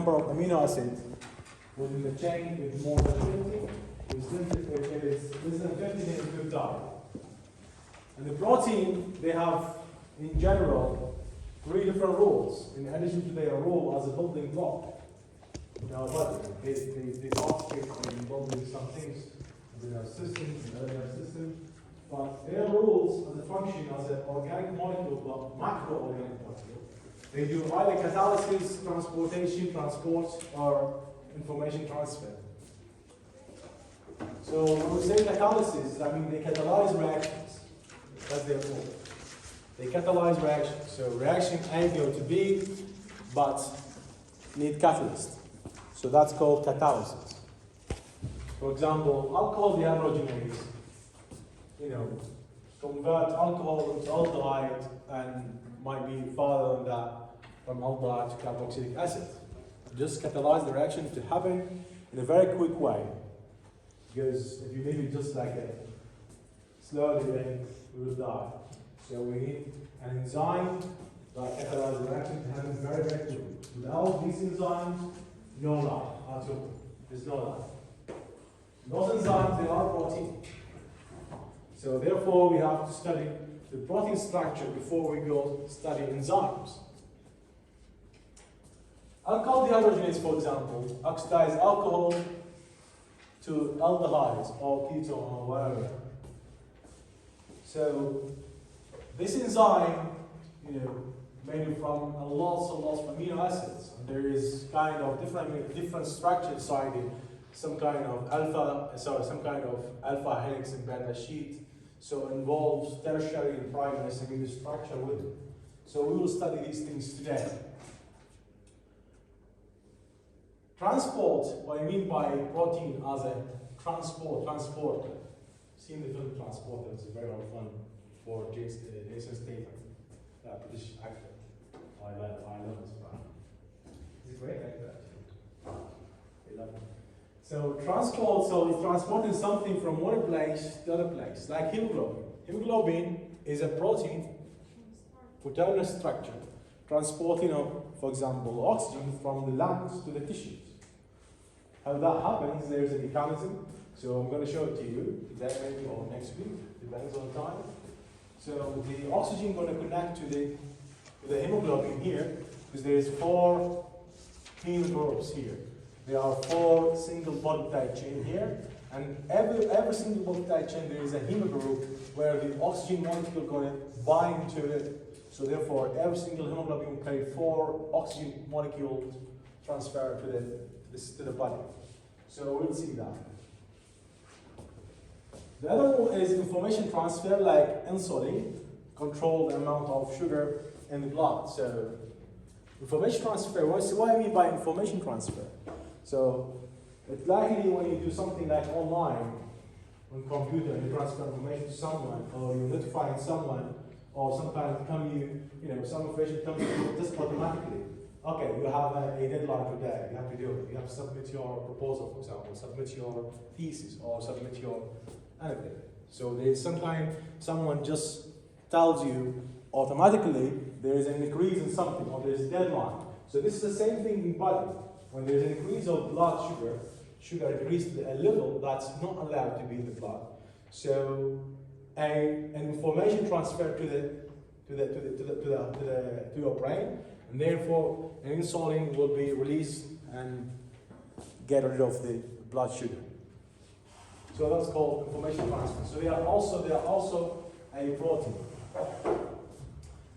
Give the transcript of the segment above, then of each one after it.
number of amino acids within the chain is more than 50. If it is less than 50, then it's peptide. And the protein, they have, in general, 3 different roles, in addition to their role as a building block in our body. They participate in building some things in our system, in other system. But their roles as a function as an organic molecule, but macroorganic molecule, they do either catalysis, transportation, transport, or information transfer. So when we say catalysis, I mean they catalyze reactions. That's their role. They catalyze reactions. So reaction A go to B, but need catalyst. So that's called catalysis. For example, alcohol dehydrogenase, convert alcohol into aldehyde and might be farther than that from aldehyde to carboxylic acid. Just catalyze the reaction to happen in a very quick way. Because if you leave it just like it, slowly then we will die. So we need an enzyme that catalyzes the reaction to happen very, very quickly. Without these enzymes, no life at all. There's no life. Those enzymes, they are protein. So therefore, we have to study the protein structure before we go study enzymes. Alcohol dehydrogenase, for example, oxidize alcohol to aldehydes or ketone or whatever. So this enzyme, made from lots of amino acids. And there is kind of different structure inside it. Some kind of alpha helix and beta sheet. So it involves tertiary and primary amino structure with it. So we will study these things today. Transport, what I mean by protein as a transporter. Seen the film Transporter, it's very fun for Jason Statham, British actor. I love this man. He's a great actor actually. I love him. So transport, so it's transporting something from one place to other place, like hemoglobin. Hemoglobin is a protein with a structure, transporting, for example, oxygen from the lungs to the tissues. How that happens, there's a mechanism. So I'm going to show it to you today maybe or next week, depends on time. So the oxygen going to connect to the hemoglobin here, because there's 4 heme groups here. There are 4 single bond tight chain here, and every single bond tight chain there is a heme group where the oxygen molecule going to bind to it. So therefore, every single hemoglobin will carry 4 oxygen molecules transfer to the body. So we'll see that. The other one is information transfer, like insulin, control the amount of sugar in the blood. So information transfer, what I mean by information transfer? So it's likely when you do something like online, on computer, you transfer information to someone, or you're notifying someone, or sometimes some information comes to you just automatically. Okay, you have a deadline today, you have to do it. You have to submit your proposal, for example, submit your thesis, or submit your anything. So there's sometimes someone just tells you automatically there is an increase in something, or there's a deadline. So this is the same thing in body. When there's an increase of blood sugar increases to a level that's not allowed to be in the blood. So an information transfer to your brain, and therefore an insulin will be released and get rid of the blood sugar. So that's called information transfer. So they are also a protein.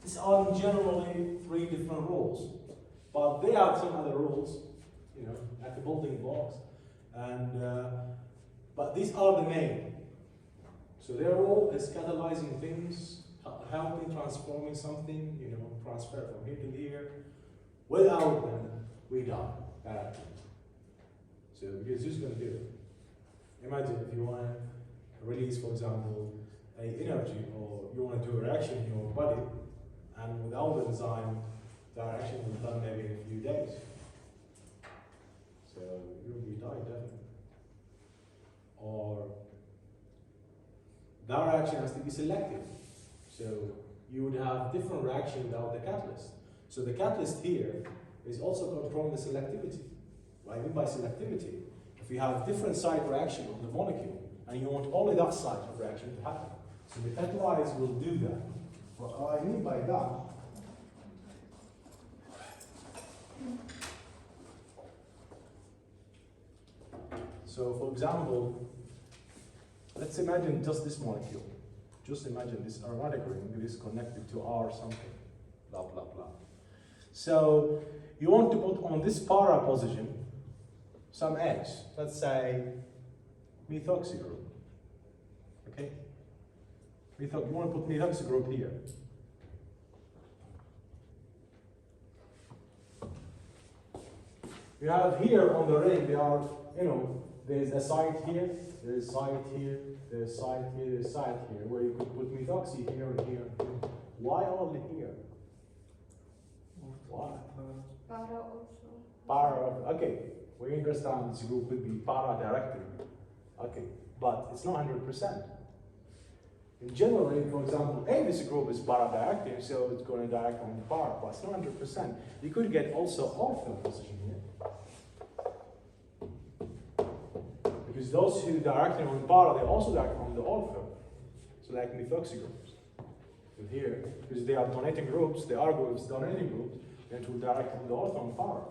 These are generally 3 different roles, but they have some other rules, like the building blocks, and but these are the main. So their role is catalyzing things, helping transforming something, transfer from here to here. Without them, we die. So because who's going to do it? Imagine if you want to release, for example, an energy, or you want to do a reaction in your body, and without the enzyme, the reaction will be done maybe in a few days. So you'll be died definitely. Or that reaction has to be selective. So you would have different reaction without the catalyst. So the catalyst here is also controlling the selectivity. What I mean by selectivity, if you have different site reaction on the molecule, and you want only that site of reaction to happen, so the catalyze will do that. What I mean by that, so for example, let's imagine just this molecule. Just imagine this aromatic ring is connected to R something, blah, blah, blah. So you want to put on this para position some H, let's say methoxy group, okay? You want to put methoxy group here. You have here on the ring, there are, there's a site here, there's a site here, there's a site here, there's a site here, where you could put methoxy here and here. Why only here? Why? Para also. Para, okay. We understand this group could be para-directed. Okay, but it's not 100%. In general, for example, this group is para-directed, so it's going to direct on the para, but it's not 100%. You could get also ortho position here. Because those who direct on the para, they also direct on the ortho. So like methoxy groups. And here, because they are donating groups, they are groups, donating groups, and to direct on the ortho and para.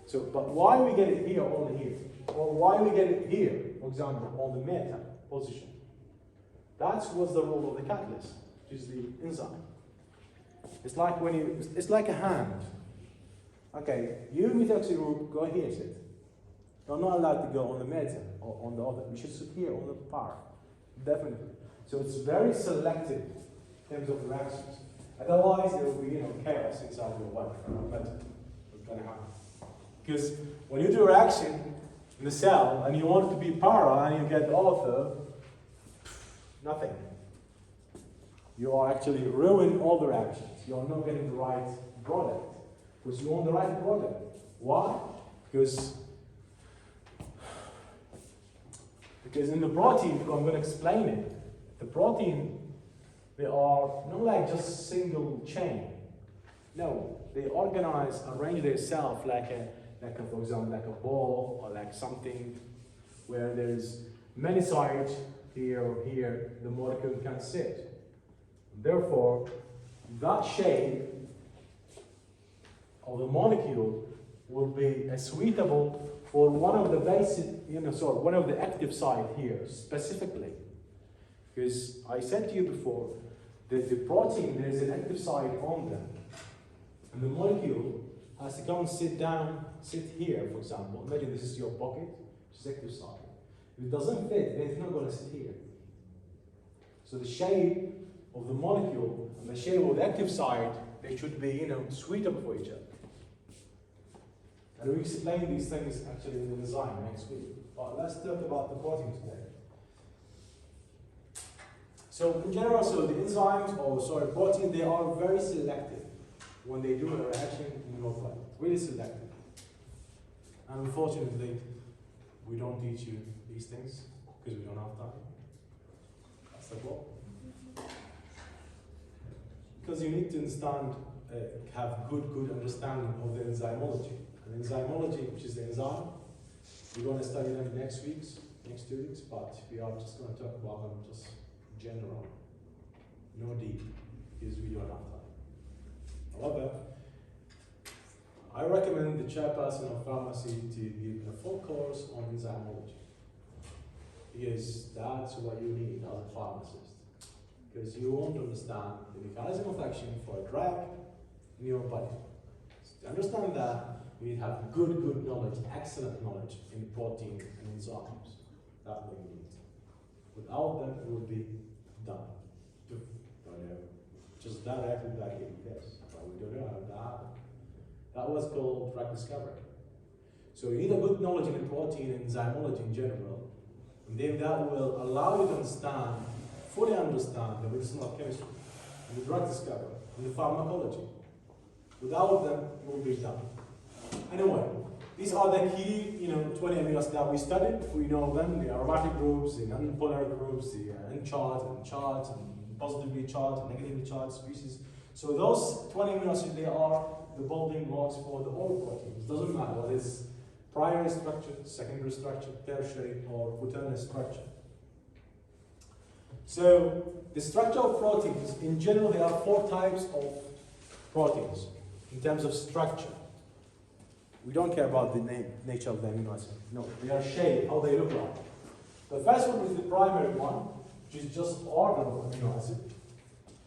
So, but why we get it here, only here? Or why we get it here, for example, on the meta position? That was the role of the catalyst, which is the enzyme. It's like it's like a hand. Okay, you methoxy group, go here, sit. You're not allowed to go on the meta or on the other. You should sit here on the para, definitely. So it's very selective in terms of reactions. Otherwise, there will be chaos inside your life. What's going to happen? Because when you do a reaction in the cell and you want it to be para and you get ortho, nothing. You are actually ruining all the reactions. You are not getting the right product. Because you want the right product. Why? Because in the protein, I'm going to explain it. The protein, they are not like just single chain. No, they organize, arrange themselves like for example, like a ball or like something where there's many sites here or here, the molecule can sit. Therefore, that shape of the molecule will be suitable for one of the basic, one of the active site here specifically. Because I said to you before that the protein, there's an active site on them. And the molecule has to come and sit here, for example. Imagine this is your pocket, which is active site. If it doesn't fit, then it's not going to sit here. So the shape of the molecule and the shape of the active site, they should be, suitable for each other. And we explain these things actually in the design next week. But let's talk about the protein today. So in general, the enzymes, protein, they are very selective when they do a reaction in your body. Really selective. And unfortunately, we don't teach you these things because we don't have time. That's the problem. Because you need to understand, have good understanding of the enzymology. And enzymology, which is the enzyme, we're going to study them next 2 weeks, but we are just going to talk about them just general, no deep, because we don't have time. However, I recommend the chairperson of pharmacy to give a full course on enzymology, because that's what you need as a pharmacist. Because you won't understand the mechanism of action for a drug in your body. To understand that, we have good knowledge, excellent knowledge in protein and enzymes that we need. Without them, it would be done. Just directly like this. But we don't know how that happened. That was called drug discovery. So you need a good knowledge in protein and enzymology in general, and then that will allow you to fully understand the medicinal chemistry, and the drug discovery, and the pharmacology. Without them, it will be done. Anyway, these are the key, 20 amino acids that we studied. We know them, the aromatic groups, the non-polar groups, the uncharged and positively charged and negatively charged species. So those 20 amino acids, they are the building blocks for the all proteins. Doesn't matter whether it's primary structure, secondary structure, tertiary, or quaternary structure. So the structure of proteins, in general, there are 4 types of proteins in terms of structure. We don't care about the nature of the amino acid. No, they are shaped, how they look like. The first one is the primary one, which is just order of amino acid.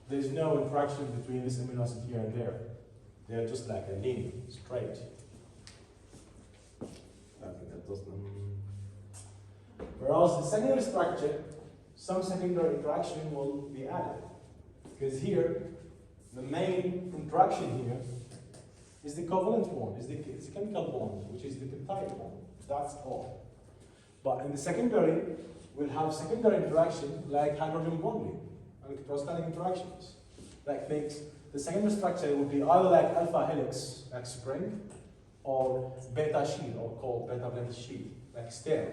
There is no interaction between this amino acid here and there. They are just like a linear, straight. I think that doesn't. Whereas the secondary structure, some secondary interaction will be added. Because here, the main interaction here is the covalent bond, is the chemical bond, which is the peptide bond. That's all. But in the secondary, we'll have secondary interaction like hydrogen bonding, electrostatic interactions. Like things, the secondary structure would be either like alpha helix, like spring, or beta sheet, or called beta blend sheet, like sterol.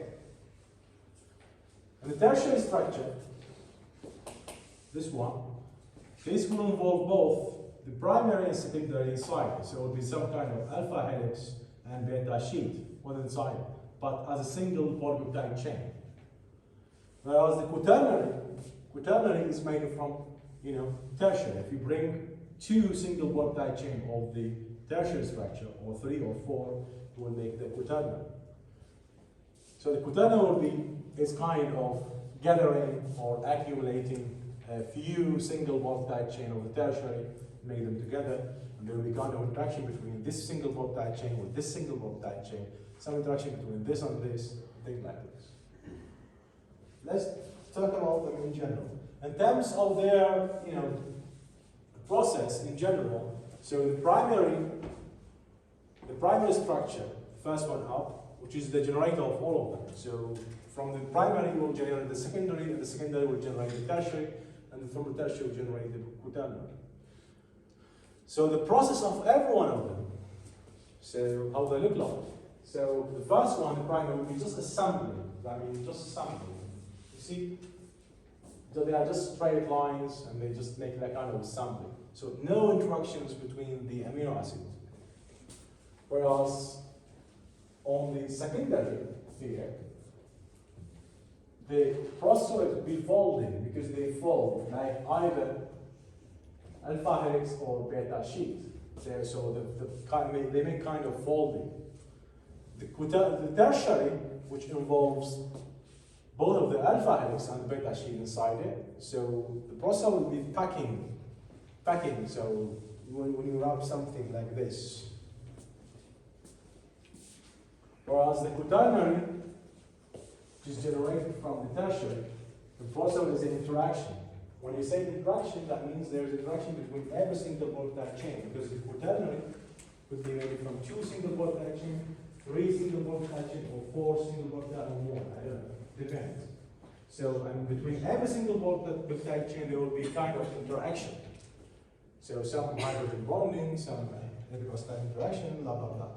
And the tertiary structure, this one, this will involve both the primary and secondary inside. So it will be some kind of alpha helix and beta sheet within inside, but as a single polypeptide chain. Whereas the quaternary is made from, tertiary. If you bring 2 single polypeptide chain of the tertiary structure, or 3 or 4, you will make the quaternary. So the quaternary will be is kind of gathering or accumulating a few single polypeptide chain of the tertiary, make them together, and there will be kind of interaction between this single polypeptide chain with this single polypeptide chain, some interaction between this and this, things like this. Let's talk about them in general. In terms of their, process in general, so the primary structure, first one up, which is the generator of all of them. So from the primary we will generate the secondary, and the secondary will generate the tertiary, and from the tertiary will generate the quaternary. So the process of every one of them, so how they look like. So the first one, the primary, will be just assembling. Just assembling. You see? So they are just straight lines, and they just make that kind of assembly. So no interactions between the amino acids. Whereas on the secondary here, the process will be folding because they fold like either alpha helix or beta sheet. So they make kind of folding. The tertiary, which involves both of the alpha helix and the beta sheet inside it. So the process will be packing. So when you wrap something like this. Whereas the quaternary, which is generated from the tertiary, the process is an interaction. When you say interaction, that means there's interaction between every single polypeptide chain, because the quaternary could be made from 2 single polypeptide chain, 3 single polypeptide chain, or 4 single polypeptide or more. I don't know. Depends. So, and between every single polypeptide chain, there will be kind of interaction. So some hydrogen bonding, some electrostatic interaction, blah blah blah.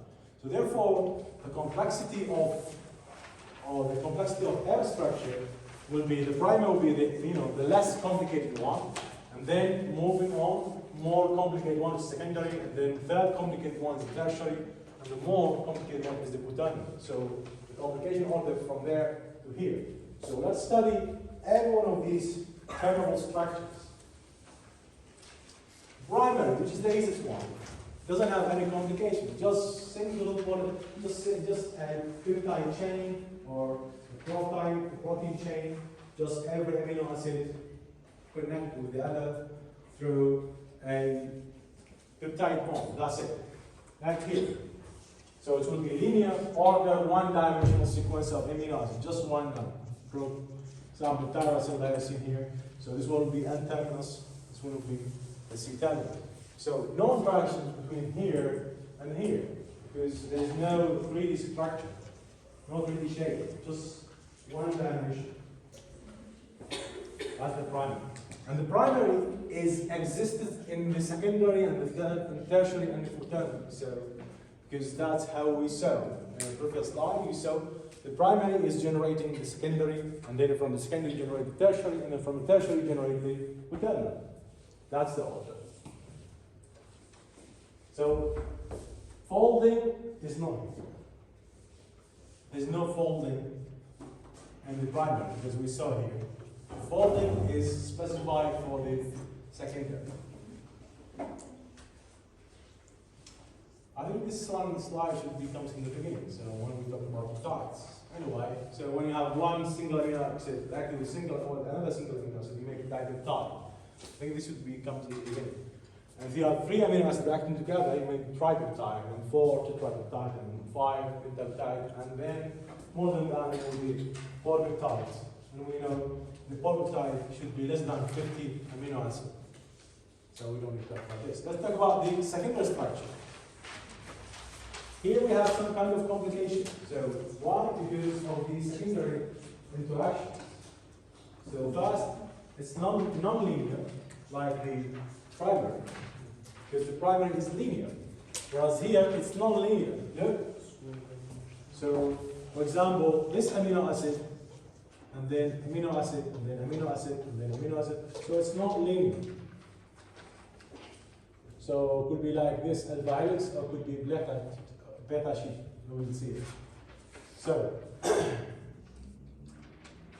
So therefore, the complexity of air structure will be, the primary will be the less complicated one, and then moving on, more complicated one is secondary, and then third complicated one is tertiary, and the more complicated one is the quaternary. So the complication order from there to here. So let's study every one of these terminal structures. Primary, which is the easiest one, doesn't have any complication. Just single one, just a peptide chain or a protein chain. Just every amino acid connect with the other through a peptide bond. That's it. Like here. So it will be linear, order, one-dimensional sequence of amino acids, just one group. Example, tyrosine lysine here. So this one will be N-terminus. This one will be the C-terminus. So no interactions between here and here, because there's no 3D structure, no 3D shape, just one dimension. That's the primary. And the primary is existed in the secondary and the third and tertiary and the quaternary. So, because that's how we saw. In the previous slide, you saw the primary is generating the secondary, and then from the secondary generate the tertiary, and then from the tertiary generate the quaternary. That's the order. So folding is not here. There's no folding in the primary, because we saw here. Folding is specified for the secondary. I think this slide should be comes in the beginning, so when we talk about types. Anyway, so when you have one single amino acid acting with single or another single amino acid, you make it active type. I think this should be comes in the beginning. And if you have 3 amino acids acting together, you make tripeptide, and 4 tetrapeptide, and 5 pentapeptide, and then more than that it will be 4 peptides. And we know the polypeptide should be less than 50 amino acids. So we don't need to talk about this. Let's talk about the secondary structure. Here we have some kind of complication. So why? Because of the secondary interaction. So first, it's non-linear, like the primary, because the primary is linear. Whereas here, it's non-linear. Look. So, for example, this amino acid, and then amino acid, and then amino acid, and then amino acid. So it's not linear. So it could be like this alpha helix, or it could be beta sheet. We will see it. So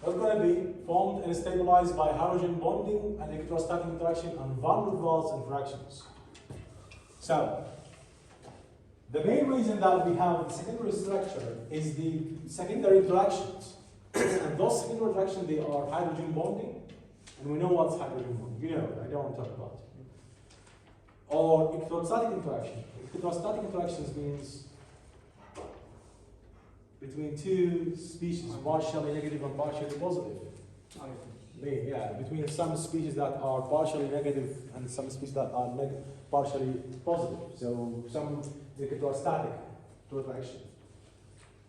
what's going to be formed and stabilized by hydrogen bonding and electrostatic interaction and van der Waals interactions. So the main reason that we have the secondary structure is the secondary interactions. And those secondary interactions, they are hydrogen bonding. And we know what's hydrogen bonding. You know, I don't want to talk about it. Or electrostatic interaction. Electrostatic interactions means between two species, partially negative and partially positive. Yeah, between some species that are partially negative and some species that are partially positive. So some electrostatic interaction.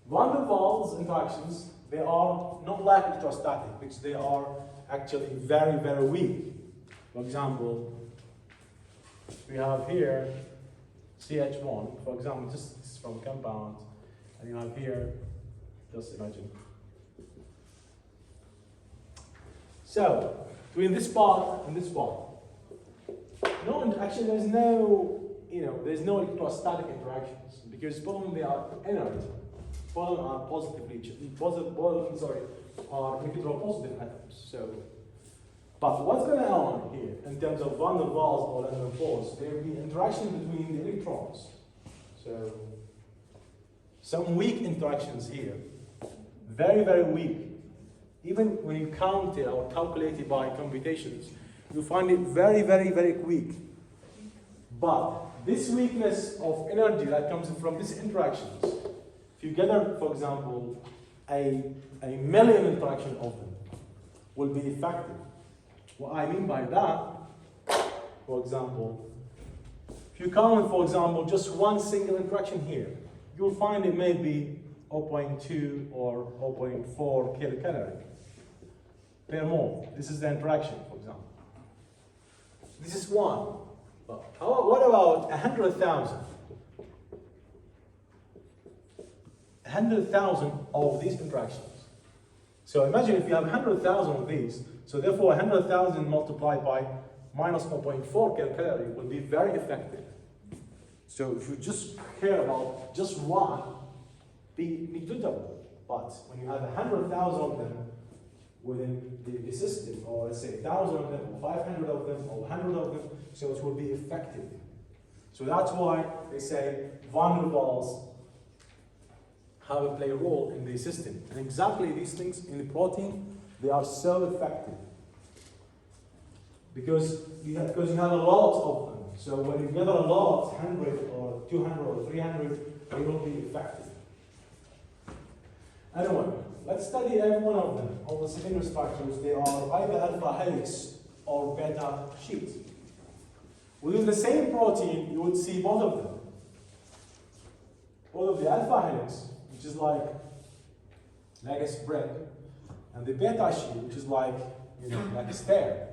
Van der Waals interactions, they are not like electrostatic because they are actually very, very weak. For example, we have here CH1, for example, this is from compound, and you have here, just imagine. So, between this part and this part, no, actually there's no, there's no electrostatic interactions because both of them they are inert. Both of them are are electropositive atoms. So, but what's going on here in terms of van der Waals or London force? There will be interaction between the electrons. So, some weak interactions here. Very, very weak. Even when you count it or calculate it by computations, you find it very, very, very weak. But this weakness of energy that comes from these interactions, if you gather, for example, a million interaction of them, will be effective. What I mean by that, for example, if you count, for example, just one single interaction here, you'll find it may be 0.2 or 0.4 kilocalorie per mole. This is the interaction, for example. This is one. But what about 100,000? 100,000 of these interactions. So imagine if you have 100,000 of these, so therefore 100,000 multiplied by minus 0.4 kilocalorie will be very effective. So if you just care about just one, be negligible. But when you have 100,000 of them within the system, or let's say 1,000 of them, or 500 of them, or 100 of them, so it will be effective. So that's why they say van der Waals play a role in the system. And exactly these things in the protein, they are so effective. Because you have a lot of them. So when you gather a lot, 100 or 200 or 300, they will be effective. Anyway, let's study every one of them. All the secondary structures, they are either alpha helix or beta sheet. Within the same protein, you would see both of them. Both of the alpha helix, which is like a spread, and the beta sheet, which is like a stair.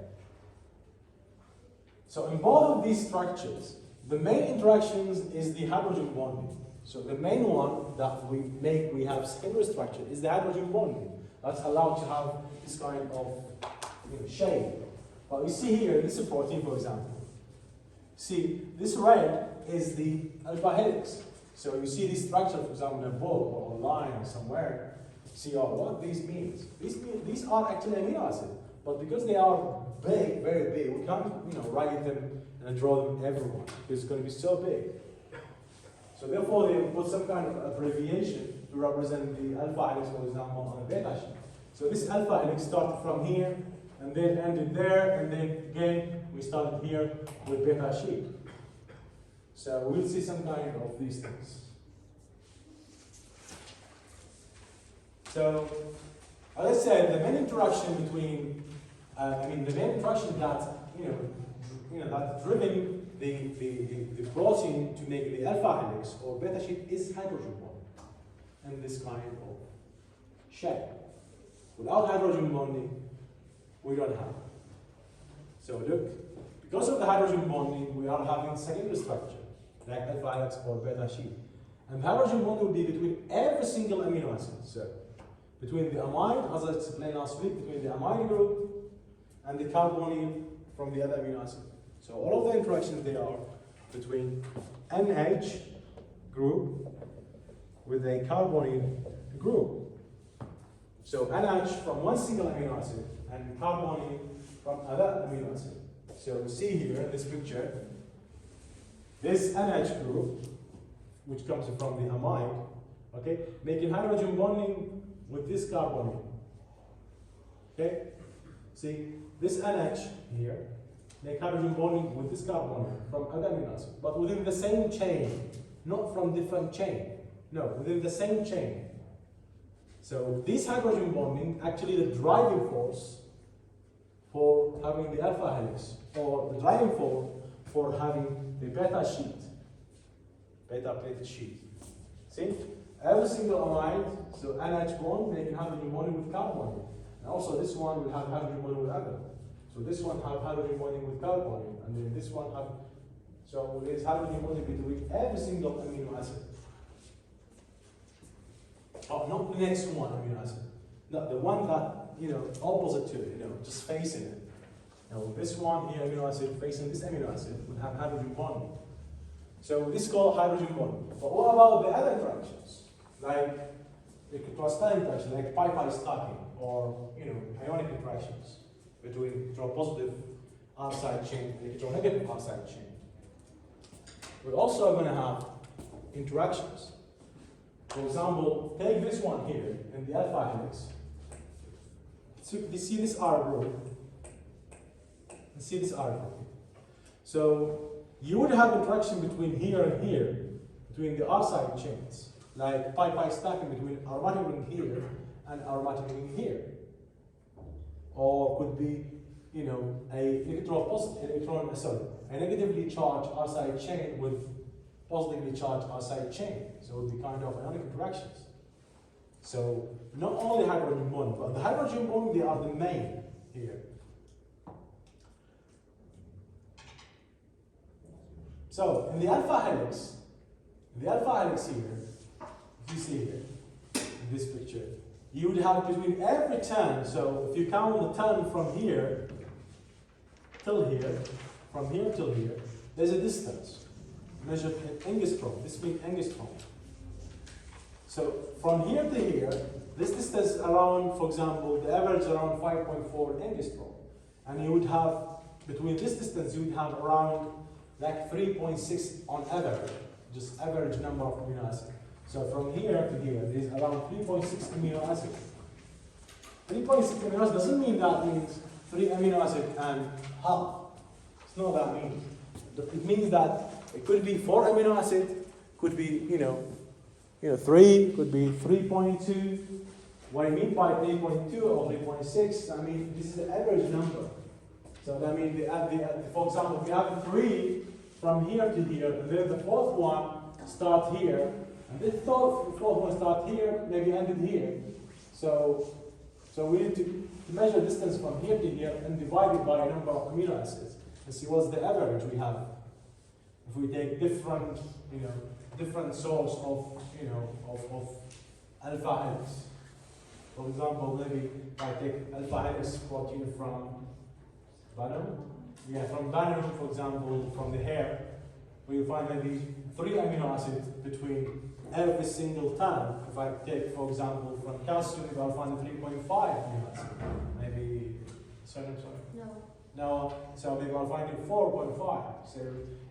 So in both of these structures, the main interactions is the hydrogen bonding. So the main one that we have secondary structure is the hydrogen bonding. That's allowed to have this kind of shape. But you see here, this is a protein, for example. See, this red is the alpha helix. So you see this structure, for example, in a book or online or somewhere. See what these means. These are actually amino acids, but because they are big, very big, we can't write them and draw them everywhere. It's going to be so big. So therefore, they put some kind of abbreviation to represent the alpha helix, for example, on a beta sheet. So this alpha helix started from here, and then ended there, and then again we started here with beta sheet. So we'll see some kind of these things. So, as I said, the main interaction between, the main interaction that that's driven the protein to make the alpha helix or beta sheet is hydrogen bonding, and this kind of shape. Without hydrogen bonding, we don't have it. So look, because of the hydrogen bonding, we are having secondary structure, like alpha helix or beta sheet. And hydrogen bond will be between every single amino acid. So between the amide, as I explained last week, between the amide group and the carbonyl from the other amino acid. So all of the interactions they are between NH group with a carbonyl group. So NH from one single amino acid and carbonyl from other amino acid. So you see here in this picture, this NH group, which comes from the amide, okay, making hydrogen bonding with this carbonyl. Okay? See, this NH here, make hydrogen bonding with this carbonyl from other amino acid, but within the same chain, not from different chain. No, within the same chain. So this hydrogen bonding, actually the driving force for having the alpha helix, or the driving force for having the beta sheet, beta plated sheet. See? Every single amide, so NH bond, making hydrogen bonding with carbonyl. And also this one will have hydrogen bonding with other. So this one have hydrogen bonding with carbonyl, and then this one have, so there's hydrogen bonding between every single amino acid. Oh, not the next one amino acid. No, the one that, opposite to it, just facing it. Now this one here, amino acid, facing this amino acid, would have hydrogen bonding. So this is called hydrogen bonding. But what about the other interactions? Like electrostatic interaction, like pi-pi stacking, or ionic interactions between electropositive R side chain and electronegative R side chain. We're also going to have interactions. For example, take this one here in the alpha helix. So you see this R group. You see this R group. So you would have interaction between here and here, between the R side chains, like pi-pi stacking between aromatic ring here and aromatic ring here. Or could be, a negatively charged R side chain with positively charged R side chain. So it would be kind of ionic interactions. So not only hydrogen bond, but the hydrogen bond, they are the main here. So in the alpha helix here, if you see here, in this picture, you would have between every turn, so if you count the turn from here till here, from here till here, there's a distance measured in angstrom. This means angstrom. So from here to here, this distance around, for example, the average around 5.4 angstrom. And you would have, between this distance, you would have around like 3.6 on average, just average number of amino acids. So from here to here, there is around 3.6 amino acids. 3.6 amino acids doesn't mean that means 3 amino acids and half. It's not that means. It means that it could be 4 amino acids, could be 3, could be 3.2. What I mean by 3.2 or 3.6, I mean this is the average number. So that means for example, we have 3 from here to here, and then the fourth one start here, and this fourth one start here, maybe ended here. So we need to measure distance from here to here and divide it by a number of amino acids and see what's the average we have. If we take different source of alpha helix. For example, maybe I take alpha helix protein from banana. Yeah, from banana, for example, from the hair. where you find maybe 3 amino acids between every single term. If I take, for example, from calcium, I'll find 3.5 amino acids. Maybe, sorry. No. No, so maybe I'll find it 4.5. So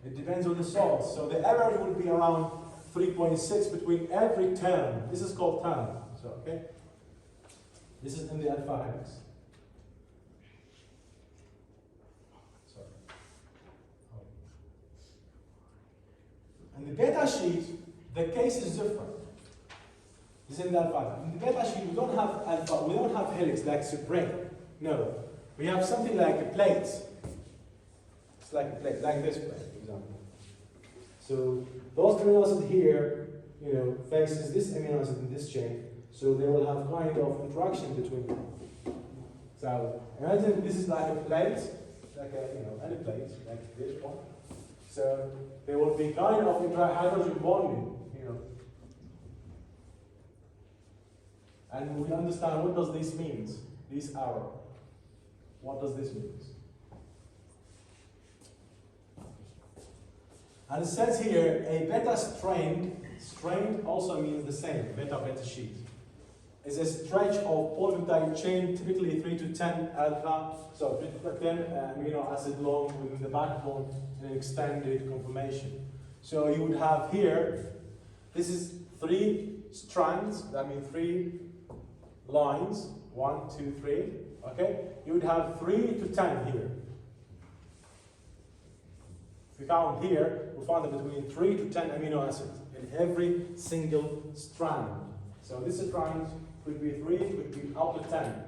it depends on the source. So the error will be around 3.6 between every term. This is called term. So, okay? This is in the alpha helix. Sorry. And the beta sheet, the case is different. This is in the alpha. In the beta sheet, we don't have alpha, we don't have helix like spring. No. We have something like a plate. It's like a plate, like this plate, for example. So those amino acids here, faces this amino acid in this chain, so they will have kind of interaction between them. So imagine this is like a plate, like any plate, like this one. So there will be kind of hydrogen bonding, And we understand what does this mean, this arrow. What does this mean? And it says here, a beta strained also means the same, beta sheet. Is a stretch of polypeptide chain, typically 3 to 10 alpha, so 3 to 10 amino acid long within the backbone in an extended conformation. So you would have here, this is 3 strands, that means 3 lines, 1, 2, 3. Okay, you would have 3 to 10 here. If we count here, we'll find that between 3 to 10 amino acids in every single strand. So this strand could be 3, could be up to 10.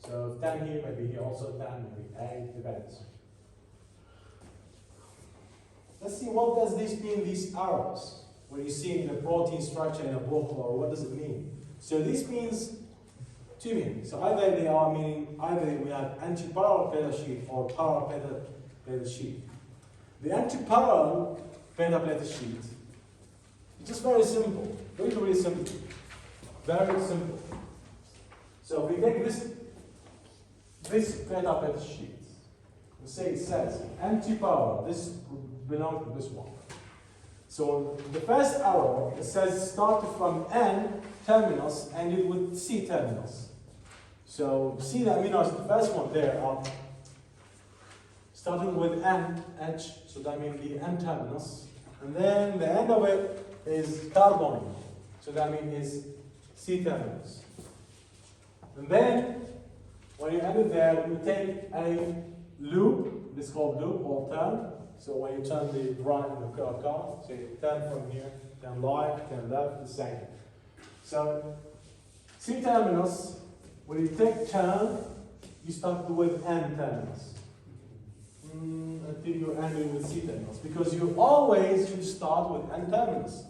So 10 here, maybe here also 10, maybe 8, depends. Let's see, what does this mean, these arrows? When you see in a protein structure in a book, or what does it mean? So this means two meanings. So either they are meaning, either we have antiparallel beta sheet or parallel beta sheet. The antiparallel beta sheet is just very simple, very simple, very simple. So if we take this beta sheet, we say it says antiparallel, this belongs to this one. So the first arrow, it says started from N terminus and ended with C terminus. So see the amino acid, the first one there are starting with NH, so that means the N terminus, and then the end of it is carbon, so that means is C terminus. And then when you end it there, you take a loop, this is called loop or turn. So when you turn the right in the car, so you turn from here, turn right, turn left, the same. So C terminus, when you take turn, you start with N terminus. Until you end with C terminus. Because you always should start with N terminus.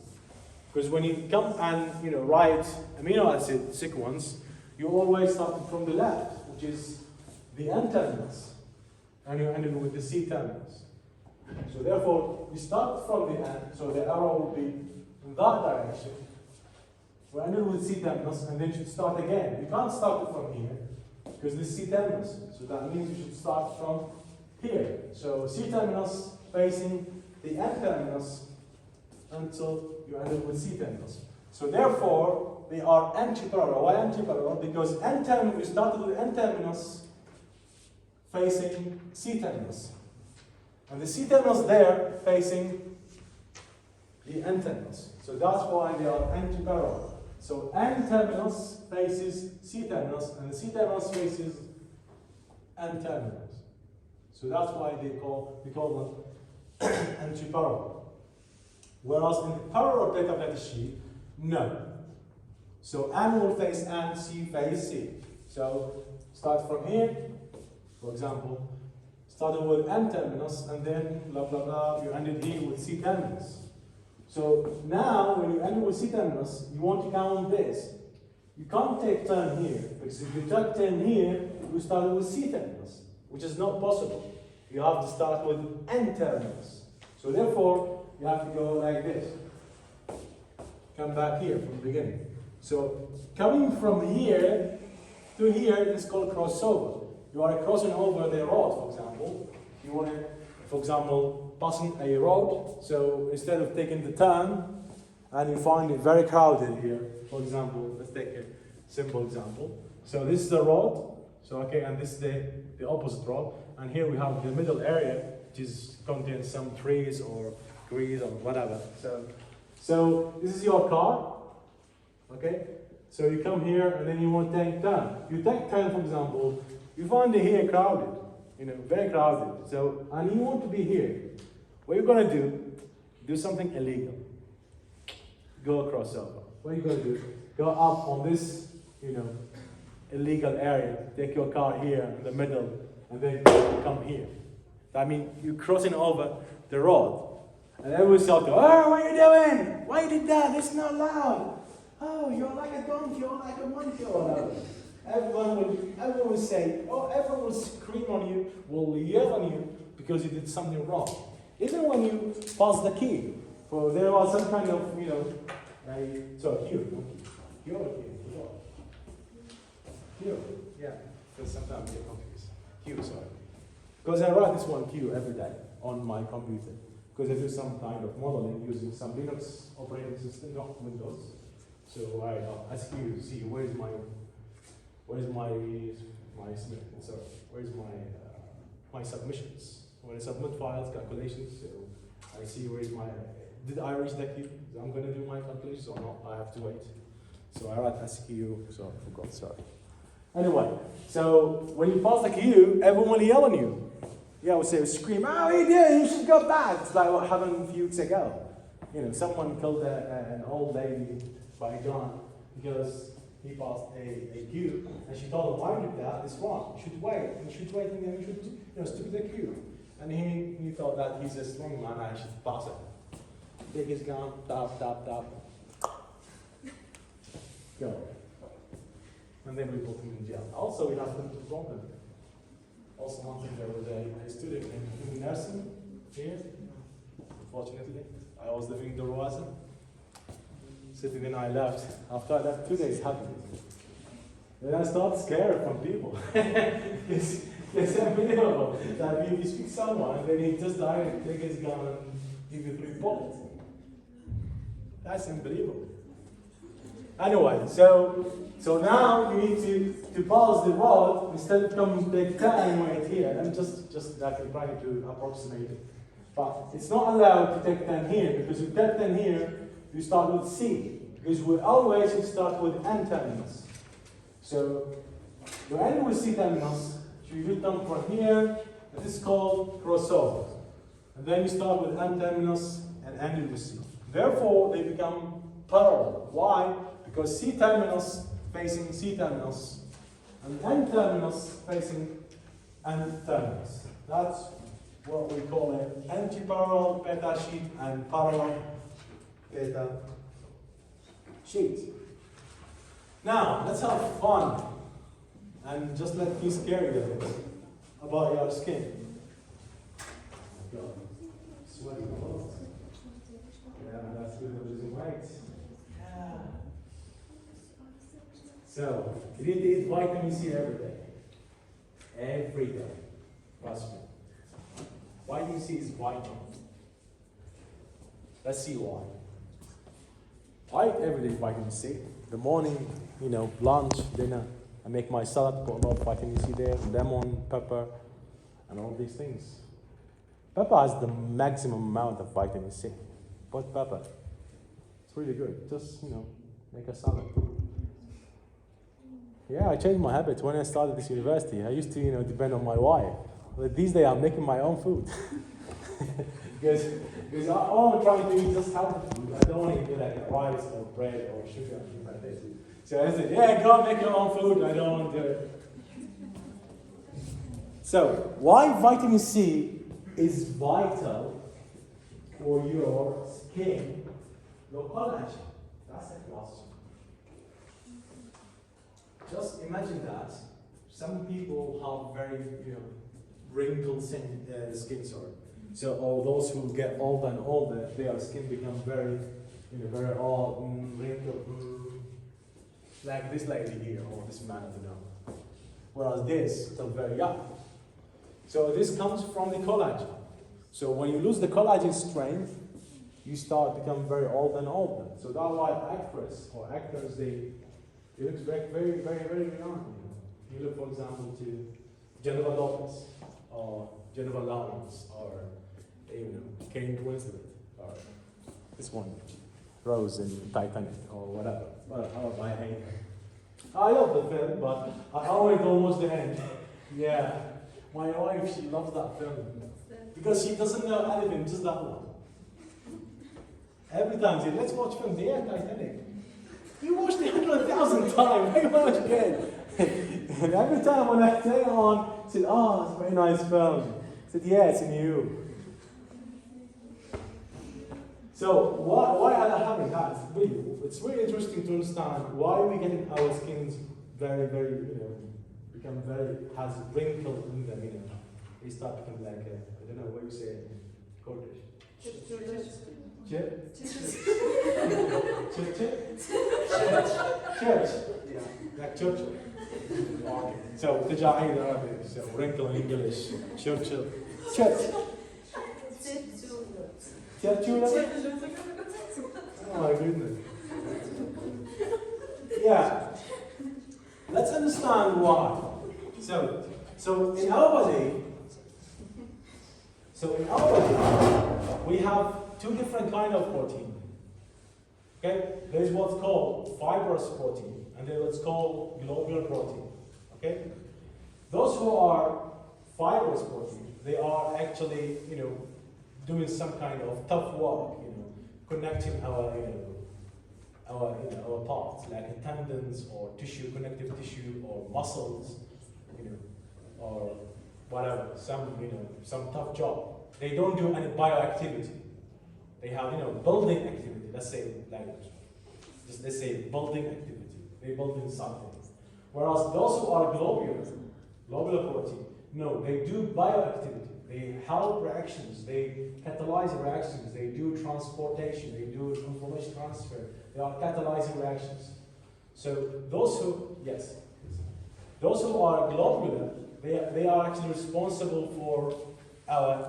Because when you come and write amino acid sequence, you always start from the left, which is the N terminus. And you end with the C terminus. So therefore, we start from the end, so the arrow will be in that direction. We end with C terminus, and then you should start again. You can't start it from here, because this is C terminus. So that means you should start from here. So C terminus facing the N terminus until you end with C terminus. So therefore, they are antiparallel. Why antiparallel? Because N terminus, we started with N terminus facing C terminus. And the C terminus there facing the N terminus. So that's why they are antiparallel. So N terminus faces C terminus, and the C terminus faces N terminus. So that's why we call them antiparallel. Whereas in the parallel beta sheet, no. So N will face N, C face C. So start from here, for example. Started with N terminus, and then blah blah blah, you ended here with C terminus. So now, when you end with C terminus, you want to count this. You can't take turn here, because if you take turn here, you start with C terminus, which is not possible. You have to start with N terminus. So therefore, you have to go like this. Come back here from the beginning. So coming from here to here is called crossover. You are crossing over the rod, for example. You want to, for example, passing a road. So instead of taking the turn, and you find it very crowded here. For example, let's take a simple example. So this is the road. So okay, and this is the opposite road. And here we have the middle area, which is contains some trees or trees or whatever. So this is your car. Okay. So you come here and then you want to take turn. You take turn, for example. You find it here crowded. Very crowded. So, and you want to be here. What you're gonna do something illegal. Go across over. What are you gonna do? Go up on this, illegal area. Take your car here in the middle, and then come here. That means you're crossing over the road. And everyone's shouting, "Oh, what are you doing? Why you did that? It's not allowed. Oh, you're like a donkey, you're like a monkey," or whatever. Everyone will say, everyone will scream on you, will yell on you because you did something wrong. Even when you pass the key, for there was some kind of, queue. Queue, yeah. Because sometimes I get confused. Queue, sorry. Because I write this one queue every day on my computer. Because I do some kind of modeling using some Linux operating system, not Windows. So I ask you to see where's my submissions. When I submit files, calculations, so I see where's my, did I reach the queue? I'm gonna do my calculations or not, I have to wait. So I write SQ, so I forgot, sorry. Anyway, so when you pass the queue, everyone will yell on you. Yeah, I would say, scream, "Oh, what are you doing? You should go back." It's like what happened a few weeks ago. Someone killed an old lady by gun because he passed a queue, and she told him, "Why did that? It's wrong. You should wait. You should wait, and then you should stick to the queue." And he thought that he's a strong man, and I should pass it. Take his gun, tap, tap, tap. Go. And then we put him in jail. Also, we have them to problem. Also, one thing, there was a student in nursing here. Unfortunately, I was living in Darwaza. Sitting and I left. After I left, 2 days happened. Then I started scared from people. It's unbelievable that you speak to someone and then he just died, take his gun and give you 3 bullets. That's unbelievable. Anyway, so now you need to pass the road instead of coming take time right here. I'm just like trying to approximate it. But it's not allowed to take 10 here because if you take 10 here, you start with C. Because we always start with N terminus. So you end with C terminus, so you come from here, and this is called crossover. And then you start with N terminus and end with C. Therefore, they become parallel. Why? Because C terminus facing C terminus, and N terminus facing N terminus. That's what we call an anti-parallel beta sheet and parallel beta sheet. Now, let's have fun and just let me scare you a bit about your skin. Oh my God, sweating a lot. Yeah, that's good for losing weight. Yeah. So, you need to eat vitamin C every day. Every day. Trust me. Vitamin C is vital. Let's see why. I eat every day vitamin C. The morning, lunch, dinner. I make my salad, put a lot of vitamin C there, lemon, pepper, and all these things. Pepper has the maximum amount of vitamin C. Put pepper. It's really good. Just, make a salad. Yeah, I changed my habits when I started this university. I used to, depend on my wife. But these days I'm making my own food. because all I'm trying to do is just healthy food. I don't want to eat like rice or bread or sugar and things like this. So I said, yeah, go make your own food. I don't want to do it. So, why vitamin C is vital for your skin? Your collagen. That's the question. Just imagine that. Some people have very, wrinkled skin, sorry. So, all those who get older and older, their skin becomes very, very old, wrinkled, like this lady here, or this man, I don't know. Whereas this, still very young. So, this comes from the collagen. So when you lose the collagen strength, you start to become very old and older. So that's why actors, they look very young. You look, for example, to Jennifer Lopez, or Jennifer Lawrence, or Kate Winslet, or this one, Rose in Titanic, or whatever. I love the film, but I always don't watch the end. Yeah, my wife, she loves that film because she doesn't know anything, just that one. Every time she says, let's watch film, yeah, Titanic. You watched it 100,000 times, why watch again? And every time when I turn it on, she said, oh, it's a very nice film. I said, yeah, it's in you. So why are they having that? It's really interesting to understand why we're getting our skins very, has wrinkles in them, They start becoming like, I don't know what you say in Kurdish. Church. Yeah, like Churchill. Okay. So, Tijahid in Arabic, so wrinkle in English, Churchill. Church. Oh my goodness. Yeah. Let's understand why. So in our body, we have two different kinds of protein. Okay? There's what's called fibrous protein, and there's what's called globular protein. Okay? Those who are fibrous protein, they are actually, doing some kind of tough work, connecting our parts, like tendons or tissue, connective tissue, or muscles, or whatever, some tough job. They don't do any bioactivity. They have, building activity. Let's say building activity. They build in something. Whereas those who are globular protein, no, they do bioactivity. They help reactions. They catalyze reactions. They do transportation. They do information transfer. They are catalyzing reactions. So those who are globular, they are actually responsible for our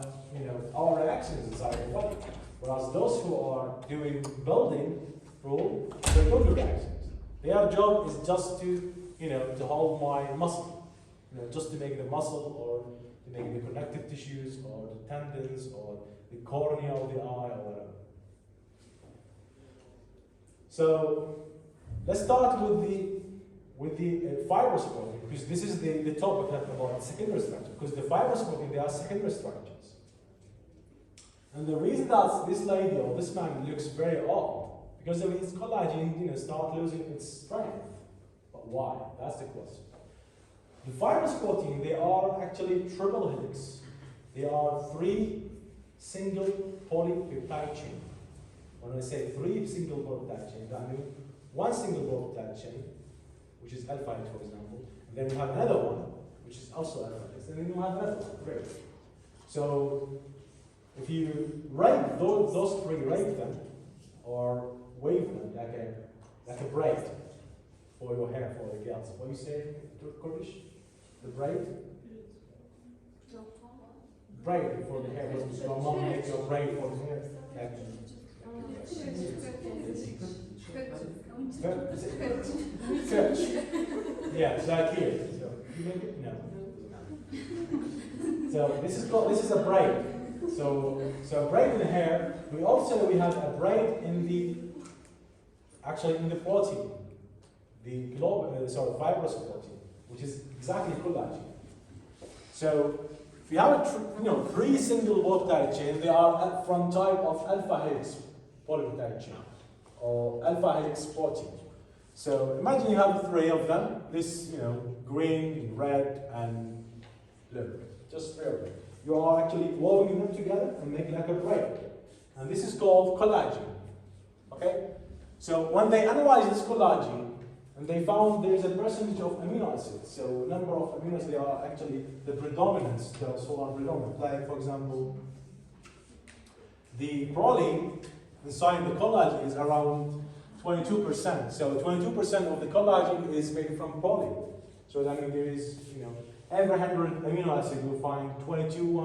reactions inside the body. Whereas those who are doing building role, they don't do reactions. Their job is just to hold my muscle, just to make the muscle, or to make the connective tissues, or the tendons, or the cornea of the eye, or whatever. So let's start with the fibrous protein, because this is the topic about secondary structure. Because the fibrous protein, they are secondary structures. And the reason that this lady or this man looks very odd, because of his collagen, start losing its strength. But why? That's the question. The fibrous protein, they are actually triple helix. They are 3 single polypeptide chain. When I say 3 single polypeptide chain, that means 1 single polypeptide chain, which is alpha helix, for example. And then you have another one, which is also alpha helix. And then you have another one. Great. So if you write those 3, write them, or wave them like a braid for your hair, for the girls. What do you say in Kurdish? The braid? Braid for the hair. Was your mom make your braid for the hair? Kutch. Yeah, it's like here. So you make it? No. So this is a braid. So a braid in the hair. We have a braid in the protein, the fibrous protein, which is exactly collagen. So if you have 3 single polypeptide chain, they are from type of alpha helix polypeptide chain, or alpha helix protein. So imagine you have 3 of them. This green, red, and blue. Just 3 of them. You are actually woven them together and make like a braid. And this is called collagen. Okay? So when they analyzed this collagen, and they found there is a percentage of amino acids. So number of amino acids, they are actually the predominance, those who are predominant. Like, for example, the proline inside the collagen is around 22%. So 22% of the collagen is made from proline. So that means there is, every 100 amino acid you'll find 22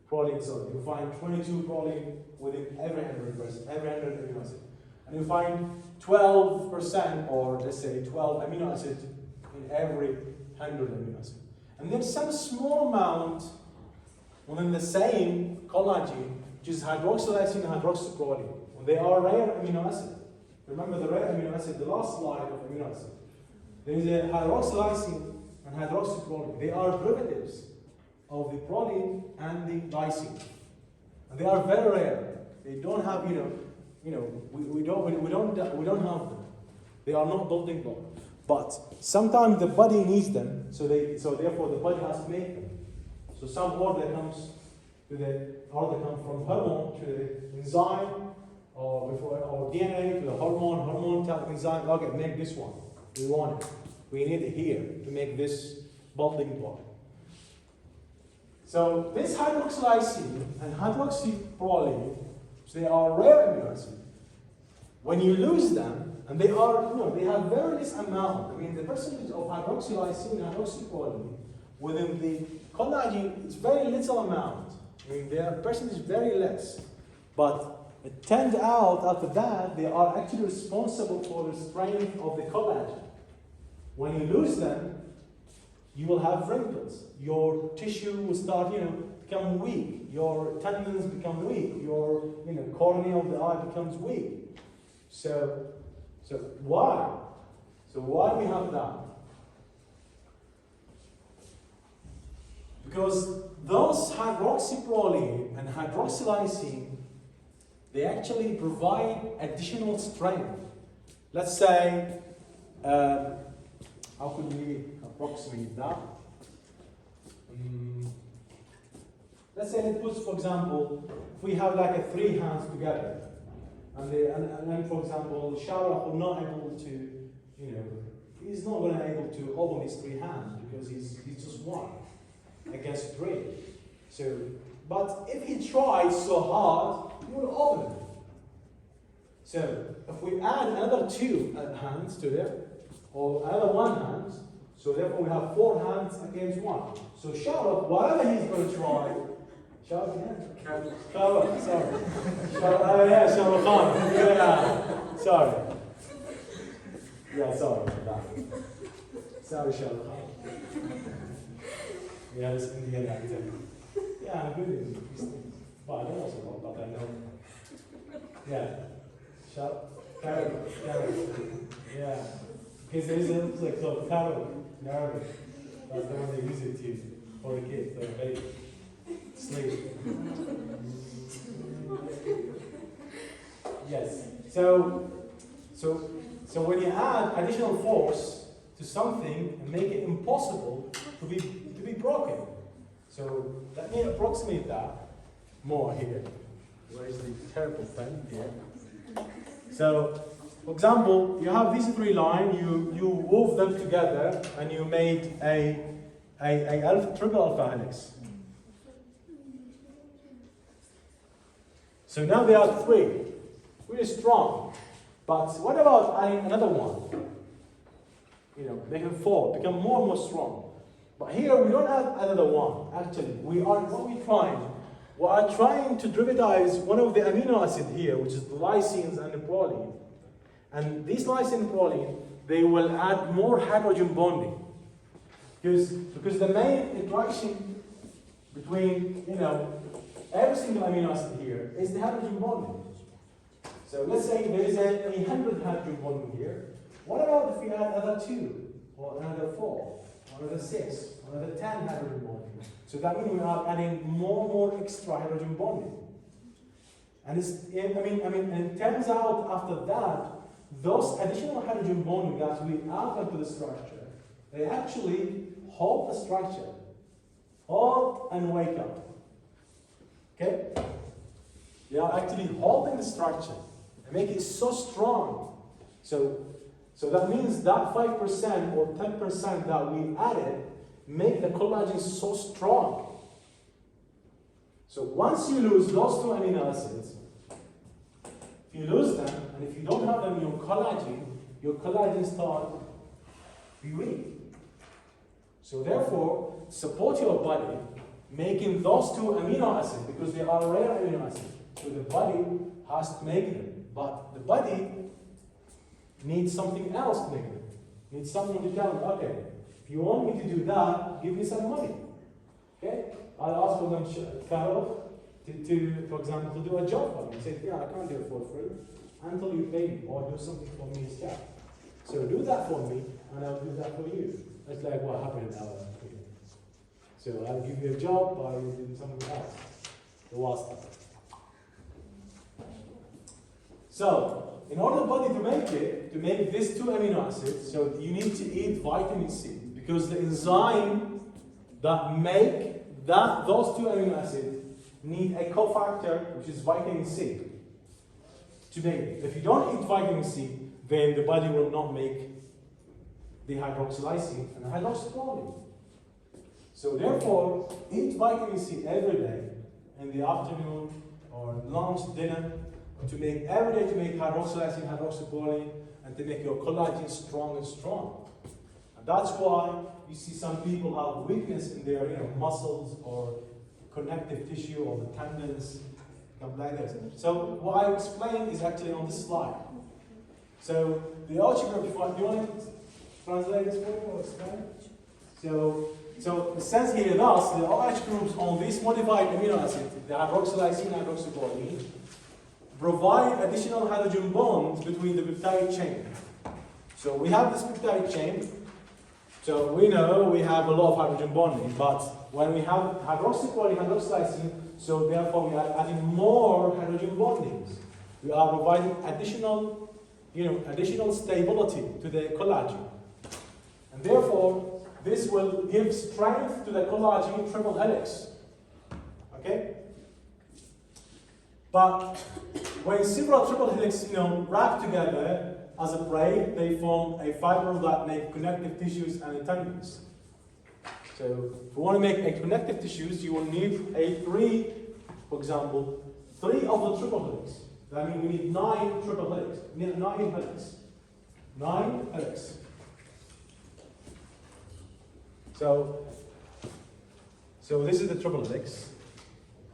proline, sorry, you find 22 proline within every 100 amino acid. And you find 12%, or let's say 12 amino acids in every 100 amino acid. And there's some small amount within the same collagen, which is hydroxylysine and hydroxyproline. They are rare amino acid. Remember the rare amino acid, the last slide of amino acid. There is a hydroxylysine and hydroxyproline. They are derivatives of the proline and the lysine. And they are very rare. They don't have, we don't have them. They are not building blocks. But sometimes the body needs them, so therefore the body has to make them. So some order comes from hormone to the enzyme, or DNA to the hormone tells the enzyme, okay, make this one. We want it. We need it here to make this building block. So this hydroxylysine and hydroxyproline, they are rare amino acids. When you lose them, and they have very less amount. I mean, the percentage of hydroxylysine and hydroxyproline within the collagen is very little amount. I mean, their percentage is very less. But it turns out after that, they are actually responsible for the strength of the collagen. When you lose them, you will have wrinkles. Your tissue will start, become weak. Your tendons become weak. Your, cornea of the eye becomes weak. So why? So why we have that? Because those hydroxyproline and hydroxylysine, they actually provide additional strength. Let's say, how could we approximate that? Let's say, for example, if we have like 3 hands together, and then, for example, Sharaf will not able to, he's not going to be able to open his 3 hands because he's just 1 against 3. So, but if he tries so hard, he will open it. So, if we add another 2 hands to them, or another 1 hand, so therefore we have 4 hands against 1. So Sharaf, whatever he's going to try, Sharaf, sorry. Sharaf Khan. Yeah, sorry. Yeah, sorry about that. Sorry, Sharaf Khan. Yeah, this Indian accent. Yeah, I'm good in these things. But I don't know so well, but I know. Yeah. Carrot. Yeah. Because there is a like called carrot in Arabic. That's the one they use it to for the kids, for the baby. Sleep. Yes. So when you add additional force to something and make it impossible to be broken. So let me approximate that more here. Where is the terrible pen here? So, for example, you have these 3 lines, you wove them together and you made a triple alpha helix. So now there are 3, really strong. But what about adding another one? They can fall, become more and more strong. But here we don't have another one. Actually, we are trying to derivatize one of the amino acids here, which is the lysines and the proline. And these lysine and proline, they will add more hydrogen bonding. Because the main interaction between, every single amino acid here is the hydrogen bonding. So let's say there is 100 hydrogen bonding here. What about if we add another 2, or another 4, or another 6, or another 10 hydrogen bonding? So that means we are adding more extra hydrogen bonding. And it turns out after that, those additional hydrogen bonding that we add into the structure, they actually hold the structure, hold and wake up. Okay? They are actually holding the structure and make it so strong. So that means that 5% or 10% that we added make the collagen so strong. So once you lose those 2 amino acids, if you lose them, and if you don't have them in your collagen starts to be weak. So therefore, support your body, making those two amino acids because they are rare amino acids. So the body has to make them. But the body needs something else to make them. Needs someone to tell them, okay, if you want me to do that, give me some money. Okay? I'll ask for them, Carol, to, for example, to do a job for me. Say, yeah, I can't do it for free until you pay me or do something for me instead. So do that for me, and I'll do that for you. That's like what happened in our case. So I'll give you a job by doing something else. The wasta. So, in order the body to make it, to make these two amino acids, so you need to eat vitamin C because the enzyme that make those two amino acids need a cofactor, which is vitamin C, to make it. If you don't eat vitamin C, then the body will not make the hydroxylysine and hydroxyproline. So therefore, eat vitamin C every day in the afternoon or lunch, dinner, to make every day to make hydroxylysine, hydroxyproline, and to make your collagen strong and strong. And that's why you see some people have weakness in their muscles or connective tissue or the tendons, come like this. So what I explained is actually on this slide. So the OH group, do you want to translate this for me or explain? So it says here thus, the OH groups on this modified amino acid, the hydroxylysine, hydroxyproline, provide additional hydrogen bonds between the peptide chain. So we have this peptide chain, so we know we have a lot of hydrogen bonding, but when we have hydroxyproline, hydroxylysine, so therefore we are adding more hydrogen bondings. We are providing additional stability to the collagen. And therefore, this will give strength to the collagen triple helix. Okay? But when several triple helix, wrap together as a braid, they form a fiber that make connective tissues and tendons. So if you want to make a connective tissues, you will need for example, 3 of the triple helix. That means we need 9 triple helix. 9 helix. 9 helix. So this is the triple helix.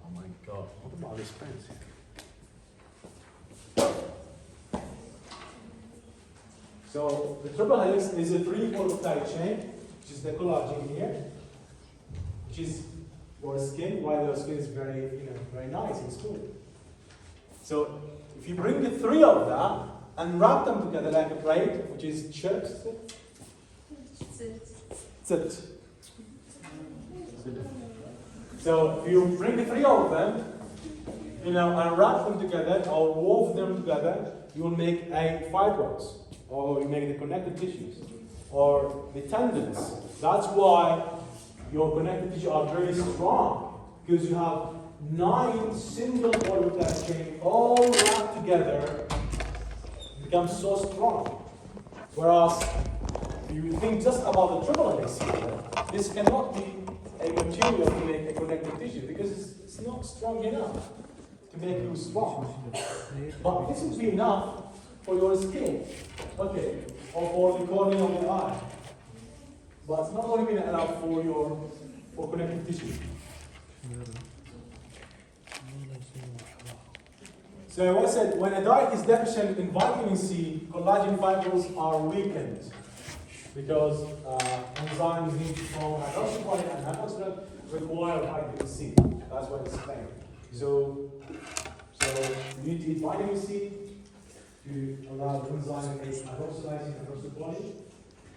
Oh my God, what about this pens here? So the triple helix is a 3-fold peptide chain, which is the collagen here, which is for skin, while your skin is very, very nice and smooth. So if you bring the 3 of that and wrap them together like a braid, which is zit. So if you bring the 3 of them, and wrap them together or wove them together, you will make a fibers, or you make the connective tissues, or the tendons. That's why your connective tissues are very strong, because you have 9 single polypeptide chains all wrapped together, become so strong. Whereas, if you think just about the triple helix here, this cannot be a material to make a connective tissue, because it's not strong enough to make you strong. But this would be enough for your skin, okay, or for the cornea of the eye. But it's not going to be enough for connective tissue. So what I said, when a diet is deficient in vitamin C, collagen fibers are weakened because enzymes need to form hydroxyproline and hydroxyproline require vitamin C. That's what it's saying. So you need to eat vitamin C to allow the enzyme to make hydroxylysine and hydroxyproline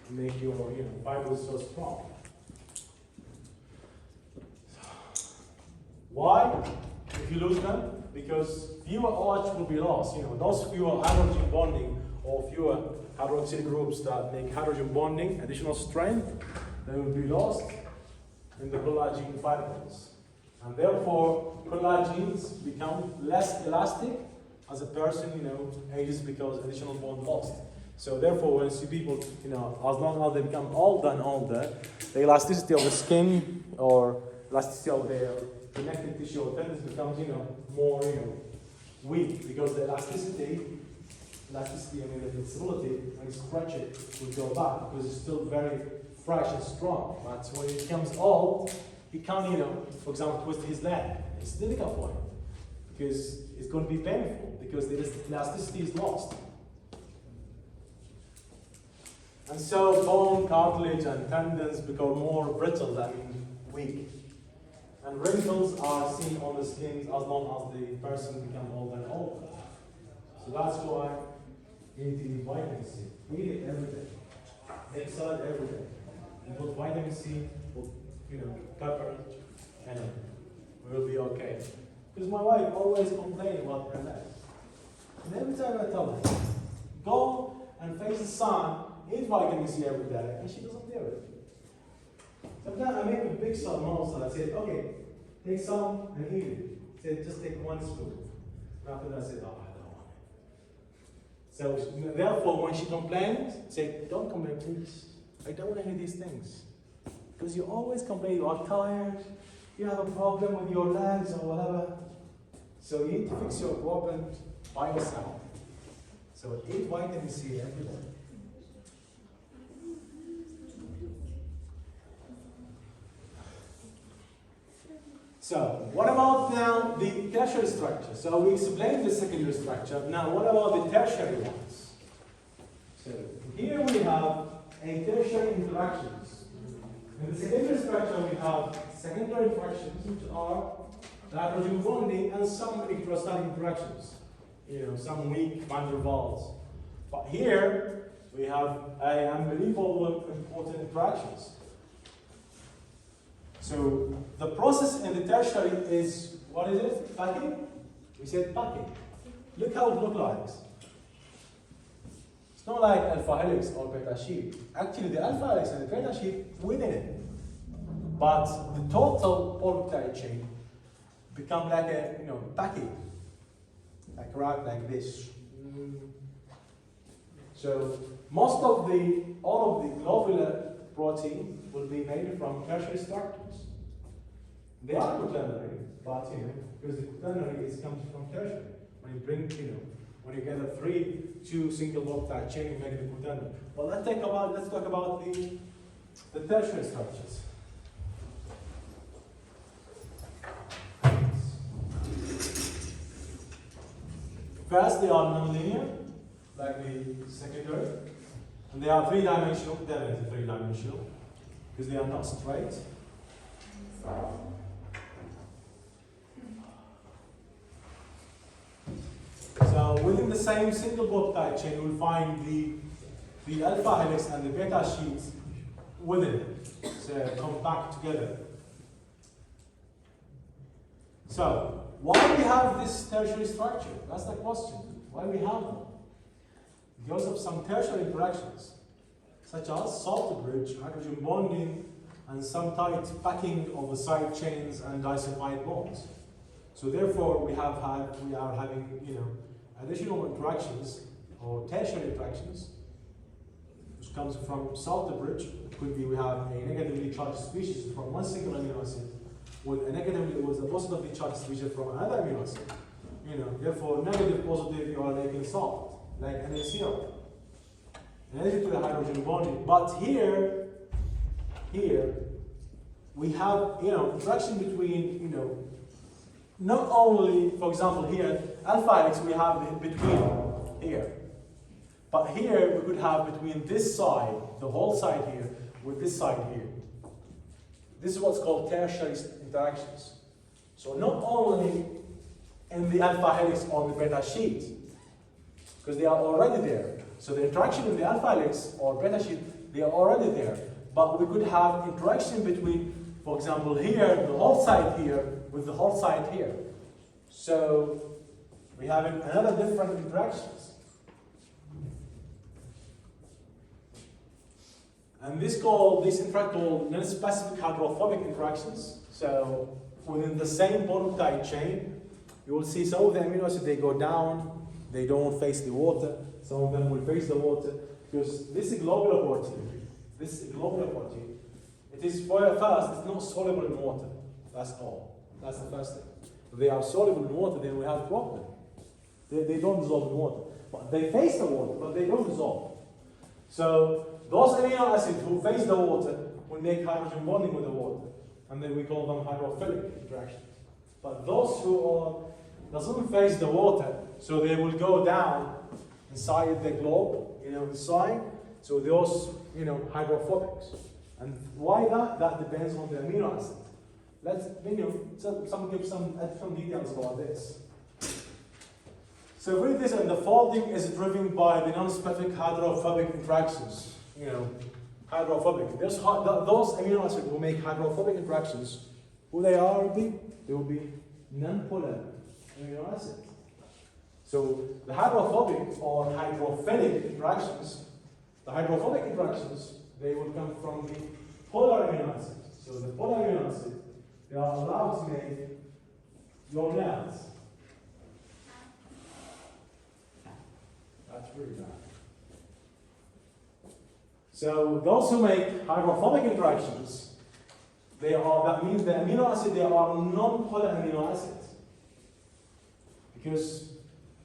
to make your fibers so strong. Why? If you lose them, because fewer OH will be lost. Those fewer hydrogen bonding or fewer hydroxyl groups that make hydrogen bonding, additional strength, they will be lost in the collagen fibers. And therefore, collagens become less elastic as a person, ages because additional bond lost. So therefore, when you see people, as long as they become older and older, the elasticity of the skin or elasticity of their connective tissue or tendons becomes, more, weak, because the elasticity, the flexibility, when you stretch it, will go back because it's still very fresh and strong. But when it becomes old, he can't, for example, twist his leg. It's difficult for him because it's going to be painful because the elasticity is lost. And so bone, cartilage, and tendons become more brittle and weak. And wrinkles are seen on the skin as long as the person becomes older and older. So that's why you need to eat vitamin C. Eat it every day. Take salad every day. And put vitamin C, put, pepper, and we'll be okay. Because my wife always complains about her legs. And every time I tell her, go and face the sun, eat vitamin C every day, and she doesn't do it. Sometimes I make a big salmon, I said, okay, take some and eat it. I said, just take 1 spoon. And after that I said, oh, I don't want it. So therefore, when she complains, say, don't complain, please. I don't want to hear these things. Because you always complain, you are tired, you have a problem with your legs or whatever. So you need to fix your problem by yourself. So eat vitamin C every day. So, what about now the tertiary structure? So we explained the secondary structure. Now, what about the tertiary ones? So here we have a tertiary interactions. In the secondary structure, we have secondary interactions, which are hydrogen bonding and some electrostatic interactions. Some weak van der Waals. But here we have unbelievable important interactions. So the process in the tertiary is, what is it? Packing? We said packing. Look how it looks like. It's not like alpha helix or beta sheet. Actually, the alpha helix and the beta sheet within it. But the total polypeptide chain become like a, packing. Like wrapped like this. So all of the globular protein will be made from tertiary structures. They are quaternary, but because the quaternary comes from tertiary. When you bring, when you gather two single polypeptide chain, you make the quaternary. Well, let's talk about the tertiary structures. First, they are nonlinear, like the secondary, and they are three-dimensional. There is a three-dimensional because they are not straight. So within the same single polypeptide chain, you will find the alpha helix and the beta sheets within it, so compact together. So why we have this tertiary structure? That's the question. Why we have them? Because of some tertiary interactions, such as salt bridge, hydrogen bonding, and some tight packing of the side chains and disulfide bonds. So therefore, we are having additional interactions or tertiary interactions, which comes from salt bridge. It could be we have a negatively charged species from one single amino acid with a positively charged species from another amino acid. Therefore, negative, positive, you are making salt, like NaCl. In addition to the hydrogen bonding, but here we have interaction between not only, for example, here alpha helix we have between here, but here we could have between this side, the whole side here, with this side here. This is what's called tertiary interactions. So not only in the alpha helix or the beta sheet, because they are already there. So the interaction in the alpha helix or beta sheet, they are already there. But we could have interaction between, for example, here, the whole side here, with the whole side here. So we have another different interactions. And these interact called non-specific hydrophobic interactions. So within the same polypeptide chain, you will see some of the amino acids, they go down, they don't face the water. Some of them will face the water because this is globular protein. It is first, it's not soluble in water. That's all. That's the first thing. If they are soluble in water, then we have a problem. They don't dissolve in water. But they face the water, but they don't dissolve. So those amino acids who face the water will make hydrogen bonding with the water. and then we call them hydrophilic interactions. But those who doesn't face the water, so they will go down inside the globe, inside. So those, hydrophobics. And why that? That depends on the amino acid. Let's, give some details about this. So read this, and the folding is driven by the non-specific hydrophobic interactions. Hydrophobic. Those amino acids will make hydrophobic interactions. Who they are? They will be non-polar amino acids. So the hydrophobic or hydrophilic interactions, they will come from the polar amino acids. So the polar amino acids, they are allowed to make your nails. That's really bad. So those who make hydrophobic interactions, that means the amino acid, they are non-polar amino acids. Because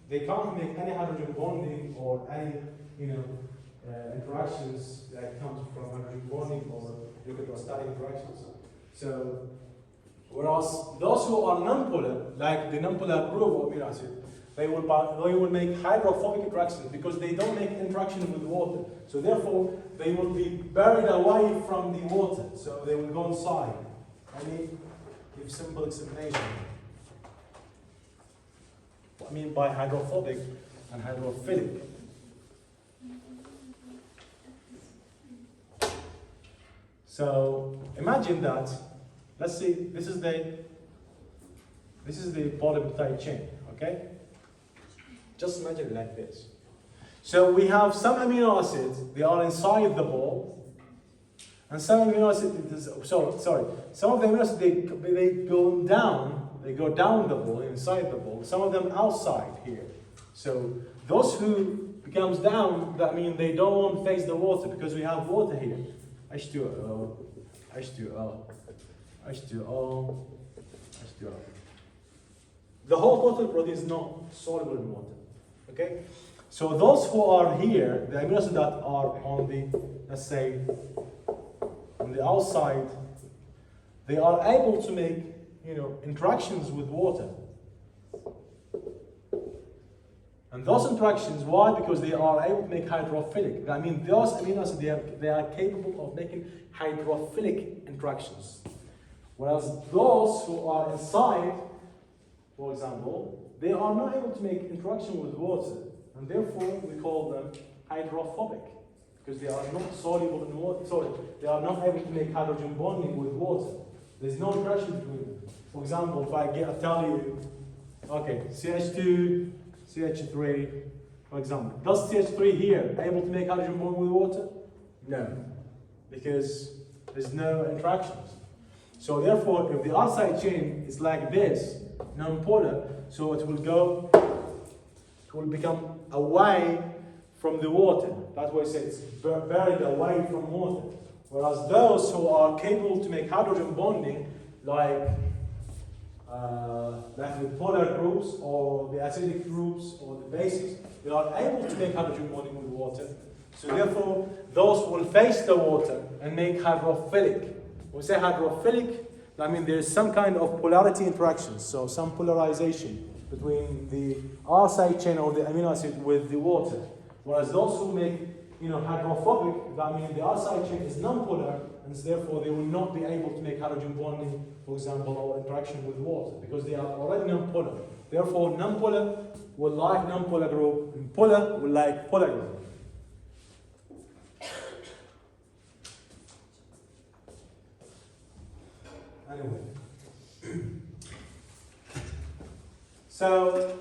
they can't make any hydrogen bonding or any, interactions that comes from hydrogen bonding or electrostatic interactions. So, whereas those who are nonpolar, like the nonpolar group of amino acid, they will make hydrophobic interactions because they don't make interaction with water. So therefore, they will be buried away from the water. So they will go inside. Let me give simple explanation. What I mean by hydrophobic and hydrophilic. So imagine that, let's see, this is the polypeptide chain, okay? Just imagine it like this. So we have some amino acids, they are inside the ball, and some amino acids, some of the amino acids, they go down the ball, inside the ball, some of them outside here. So those who becomes down, that means they don't face the water because we have water here. H2O, H2O, H2O, H2O. The whole total protein is not soluble in water. Okay? So those who are here, the amino acids that are on the, let's say, on the outside, they are able to make, interactions with water. And those interactions, why? Because they are able to make hydrophilic. I mean, those amino acids, they are capable of making hydrophilic interactions. Whereas those who are inside, for example, they are not able to make interaction with water. And therefore, we call them hydrophobic. Because they are not soluble in water. Sorry, they are not able to make hydrogen bonding with water. There's no interaction between them. For example, if I tell you, okay, CH2, CH3, for example. Does CH3 here able to make hydrogen bond with water? No, because there's no interactions. So therefore, if the R-side chain is like this, non-polar, so it will become away from the water. That's why I say it's buried away from water. Whereas those who are capable to make hydrogen bonding, like the polar groups or the acidic groups or the bases, they are able to make hydrogen bonding with water. So therefore, those will face the water and make hydrophilic. When we say hydrophilic, I mean there is some kind of polarity interaction, so some polarization between the R-side chain of the amino acid with the water. Whereas those who make hydrophobic, that means the R-side chain is non-polar, and therefore they will not be able to make hydrogen bonding, for example, or interaction with water, because they are already non-polar. Therefore, non-polar will like non-polar group, and polar will like polar group. Anyway. So,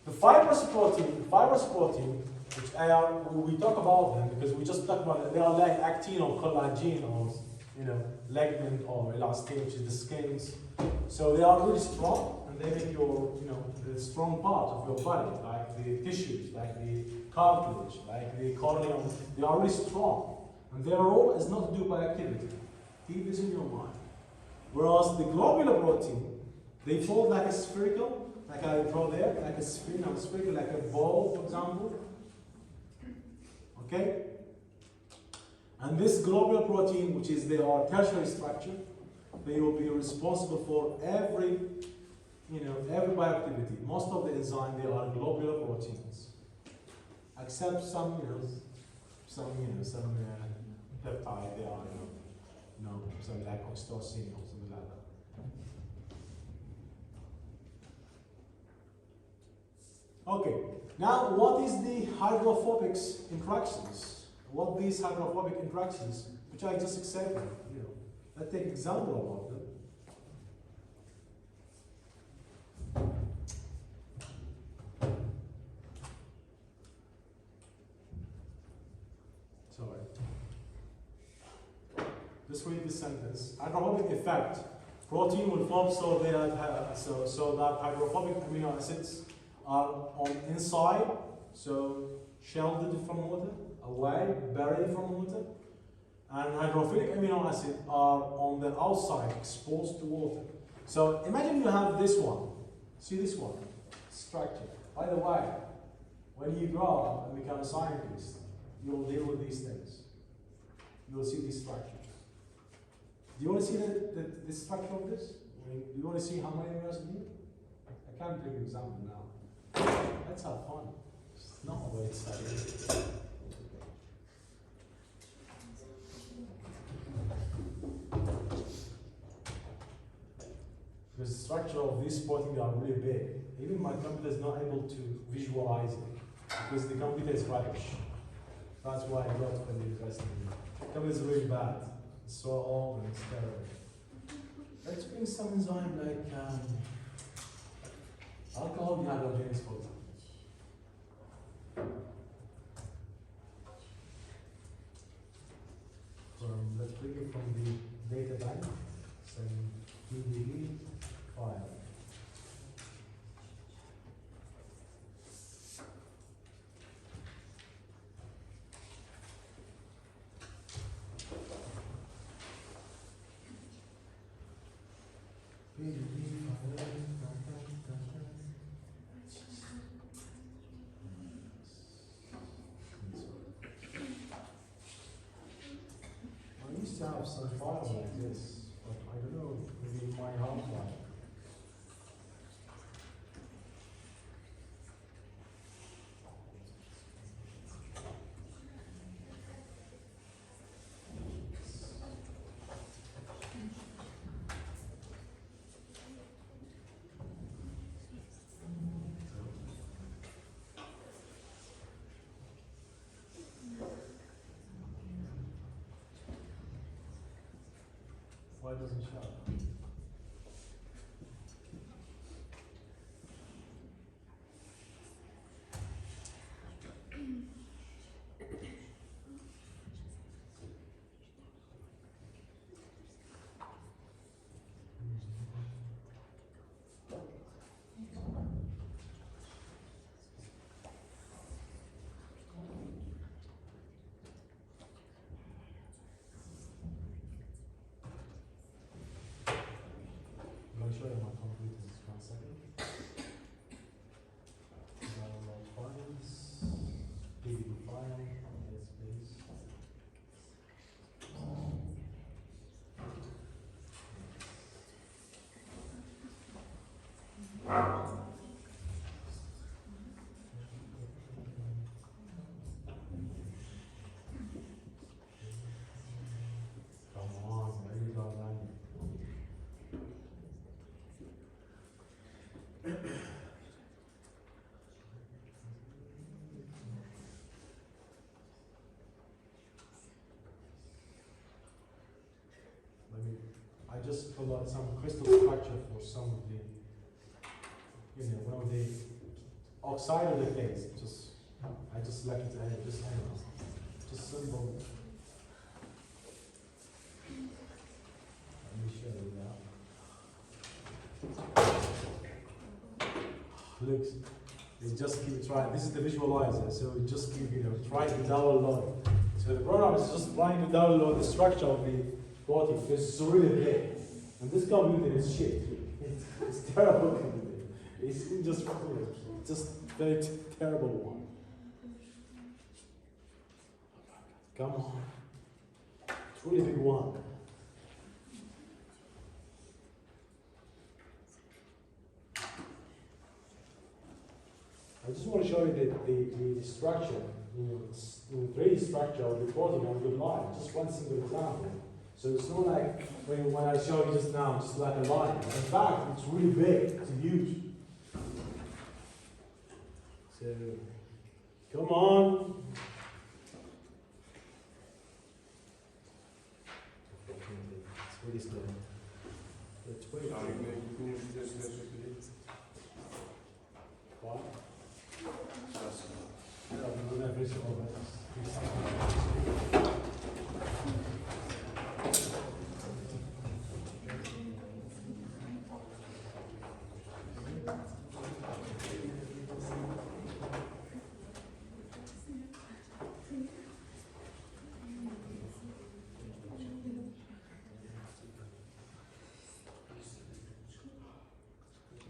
the fibrous protein, which we talk about them because we just talked about it. They are like actin or collagen or ligament or elastin, which is the skins. So they are really strong, and they make your the strong part of your body, like the tissues, like the cartilage, like the cornea. They are really strong, and their role is not to do by activity. Keep this in your mind. Whereas the globular protein, they fold like a spherical, like I draw there, like a spherical, like a ball, for example. Okay? And this globular protein, which is their tertiary structure, they will be responsible for every, every bioactivity. Most of the enzymes, they are globular proteins, except some, some peptide, they are, something like oxytocin or something like that. Okay, now what is the hydrophobic interactions? What these hydrophobic interactions, which I just accepted, let's take example about them. Sorry. Just read this sentence. Hydrophobic effect. Protein will form so that hydrophobic amino acids are on inside, so shielded from water, away, buried from water. And hydrophilic amino acids are on the outside, exposed to water. So imagine you have this one. See this one? Structure. By the way, when you grow up and become a scientist, you will deal with these things. You will see these structures. Do you want to see the structure of this? Do you want to see how many amino acids you need? I can't take an example now. Let's have fun. It's not a way to study. The structure of these proteins are really big. Even my computer is not able to visualize it because the computer is rubbish. That's why I got for the university. The computer is really bad. It's so old and it's terrible. Let's bring some enzyme like alcohol dehydrogenase, for example. Let's bring it from the data bank. So PDB file. I used to have some files like this, but I don't know, maybe my hard drive. Why doesn't it show? I'll show you my computer in just 1 second. Download files, PDB file, yes please. Come on, where you go, man? I just pull out some crystal structure for some of the, one of the oxide of the phase. I just select it, just symbol. Let me show you that. Look, it just keep trying. This is the visualizer, so it just keep trying to download. So the program is just trying to download the structure of the protein because it's really big. And this computer is shit. It's terrible computer. It's just very terrible one. Come on. It's really big one. I just want to show you the structure, the 3D structure of the protein on the line, just one single example. So it's not like when I show you just now, just like a line. In fact, it's really big, it's huge. So, come on. It's really slow. It's really What? No, we don't have this over.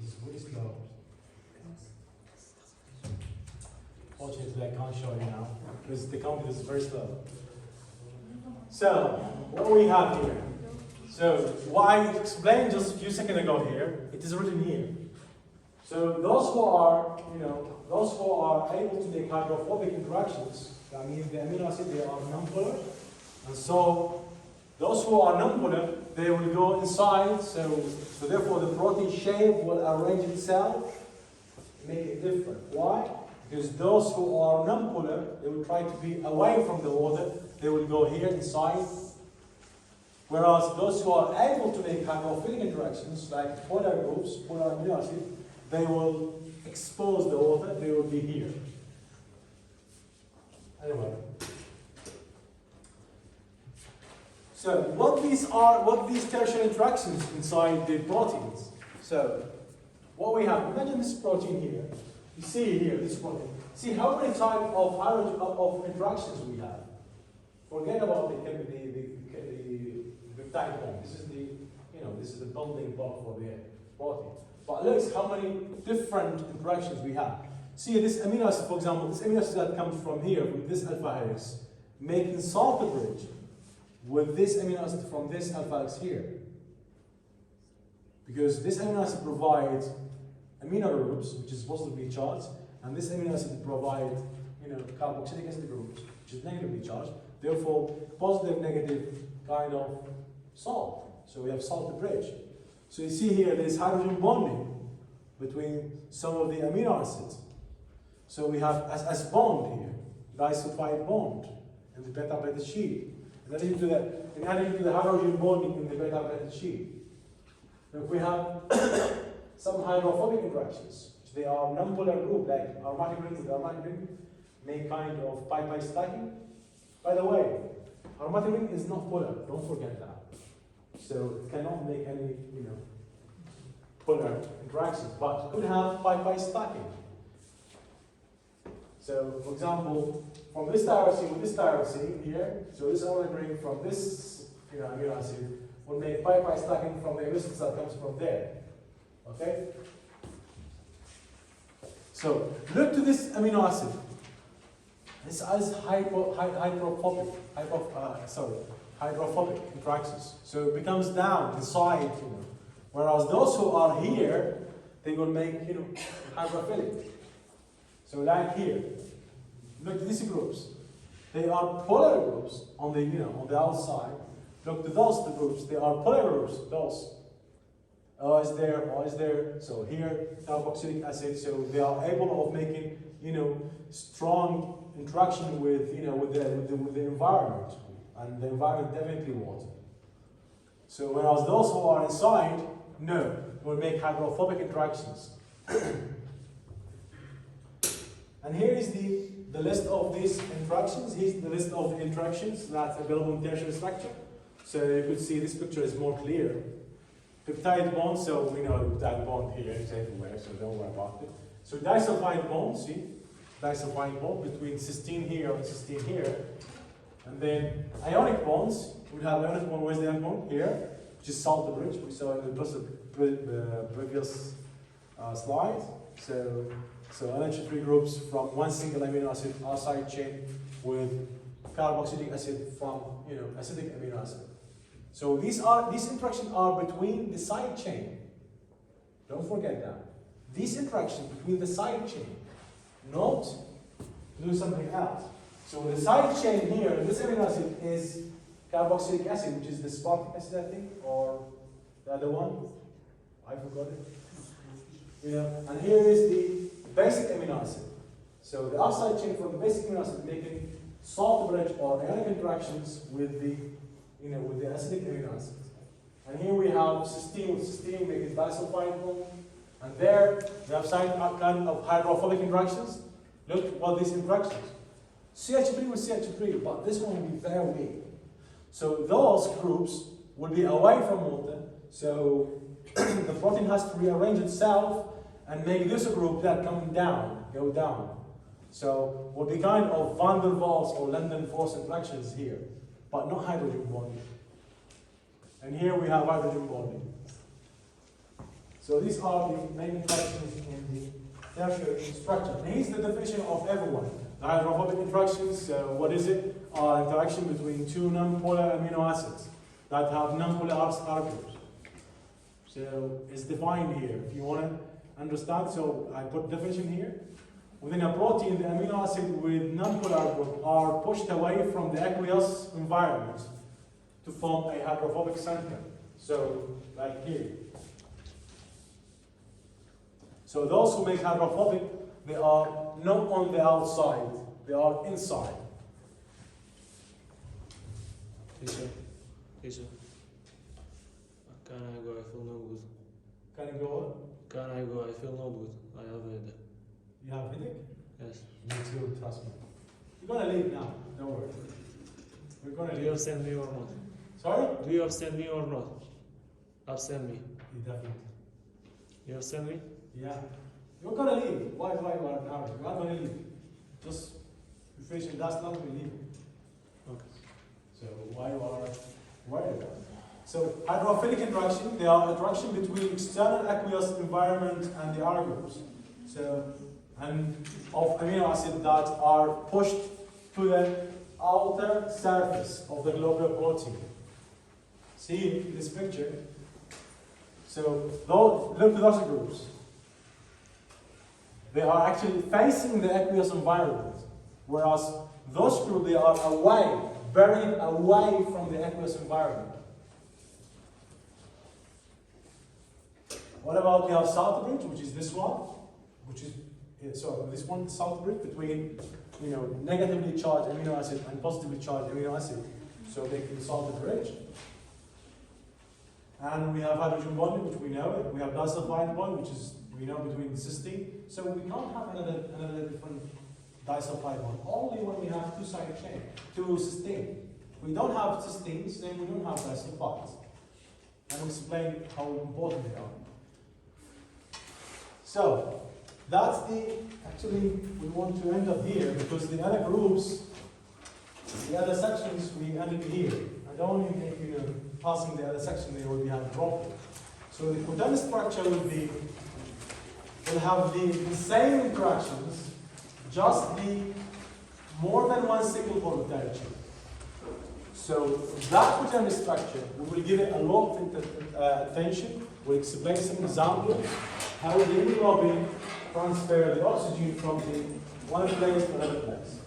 This is really slow. Fortunately, I can't show you now because the computer is very slow. So, what do we have here? So, what I explained just a few seconds ago here, it is written here. So, those who are, those who are able to make hydrophobic interactions, I mean, the amino acid, they are nonpolar, and so those who are nonpolar, they will go inside. So therefore, the protein shape will arrange itself, make it different. Why? Because those who are nonpolar, they will try to be away from the water. They will go here inside. Whereas those who are able to make hydrophilic interactions, like polar groups, polar amino acid, they will expose the water. They will be here. Anyway. So what these tertiary interactions inside the proteins? So what we have, imagine this protein here. You see here, this protein. See how many types of interactions we have. Forget about the peptide bond. This is the building block for the protein. But look how many different interactions we have. See this amino acid, for example, this amino acid that comes from here, from this alpha helix, making salt bridge with this amino acid from this alpha helix here. Because this amino acid provides amino groups, which is positively charged, and this amino acid provides, carboxylic acid groups, which is negatively charged. Therefore, positive, negative kind of salt. So we have salt bridge. So you see here, there's hydrogen bonding between some of the amino acids. So we have S bond here, disulfide bond in the beta-beta sheet. In addition to the hydrogen bonding in the beta-beta sheet. If we have some hydrophobic interactions, they are non-polar group, like aromatic ring with aromatic ring, make kind of pi-pi stacking. By the way, aromatic ring is not polar, don't forget that. So it cannot make any, polar interactions, but it could have pi-pi stacking. So, for example, from this tyrosine with this tyrosine here, so this aromatic ring from this, amino acid will make pi-pi stacking from the emissions that comes from there. Okay? So, look to this amino acid. This is hydrophobic interactions. So it becomes down inside, Whereas those who are here, they will make, hydrophilic. So like here, look at these groups. They are polar groups on the, on the outside. Look to those two groups. They are polar groups. Those. O is there. So here, carboxylic acid. So they are able of making, strong interaction with, with the environment, and the environment definitely water. So whereas those who are inside, no, will make hydrophobic interactions. And here is the list of these interactions. Here's the list of the interactions that's available in tertiary structure. So you could see this picture is more clear. Peptide bond, so we know the peptide bond here is everywhere, so don't worry about it. So disulfide bond, see? Disulfide bond between cysteine here and cysteine here. And then ionic bonds, we have ionic bond, where's the ionic bond? Here, which is salt bridge, we saw in the previous slide. So NH3 groups from one single amino acid are side chain with carboxylic acid from acidic amino acid. So these interactions are between the side chain. Don't forget that. These interactions between the side chain. not to do something else. So the side chain here, this amino acid is carboxylic acid, which is the aspartic acid, I think, or the other one. I forgot it. Yeah, and here is the basic amino acid. So the outside chain from the basic amino acid making salt bridge or ionic interactions with the, with the acidic amino acids. And here we have cysteine, with cysteine making disulfide bond. And there we have some kind of hydrophobic interactions. Look what these interactions. CH3 with CH3, but this one will be very weak. So those groups will be away from water. So the protein has to rearrange itself and make this group that coming down, go down. So will be kind of van der Waals or London force interactions here, but not hydrogen bonding. And here we have hydrogen bonding. So these are the main interactions in the tertiary structure. And here's the definition of everyone. The hydrophobic interactions, what is it? Interaction between two non-polar amino acids that have non-polar R groups. So it's defined here. If you want to understand, so I put definition here. Within a protein, the amino acid with non-polar group are pushed away from the aqueous environment to form a hydrophobic center. So, like here. So those who make hydrophobic, they are not on the outside, they are inside. Teacher, can I go? I feel no good. Can you go? Can I go? I feel no good. I have a headache. You have headache? Yes. Me too, trust me. You're gonna leave now, don't worry. We're gonna Do leave. you absent me or not? Sorry? Do you absent me or not? Absent me. You definitely. You absent me? Yeah. You're gonna leave. Why you are in a hurry? You're not gonna leave. Just you finish and that's not we leave. Okay. So why you are worried about it? So hydrophilic interaction, they are interaction between external aqueous environment and the R groups. So and of amino acids that are pushed to the outer surface of the globular protein. See in this picture. So those, look at those groups. They are actually facing the aqueous environment, whereas those groups, they are away, buried away from the aqueous environment. What about we have salt bridge, which is this one, which is this one, the salt bridge between negatively charged amino acid and positively charged amino acid. So they can salt the bridge. And we have hydrogen bonding, which we know. We have disulfide bond, which is we know between cysteine. So we can't have another different disulfide bond. Only when we have two-sided chain, two cysteine. We don't have cysteines, then we don't have disulfides. And we'll explain how important they are. So that's actually we want to end up here because the other groups, the other sections we ended here. I don't even think passing the other section they will be have dropped. So the quaternary structure will have the same interactions, just the more than one single polar chain. So that quaternary structure, we will give it a lot of attention. We'll explain some examples how the hemoglobin transfer the oxygen from one place to another place.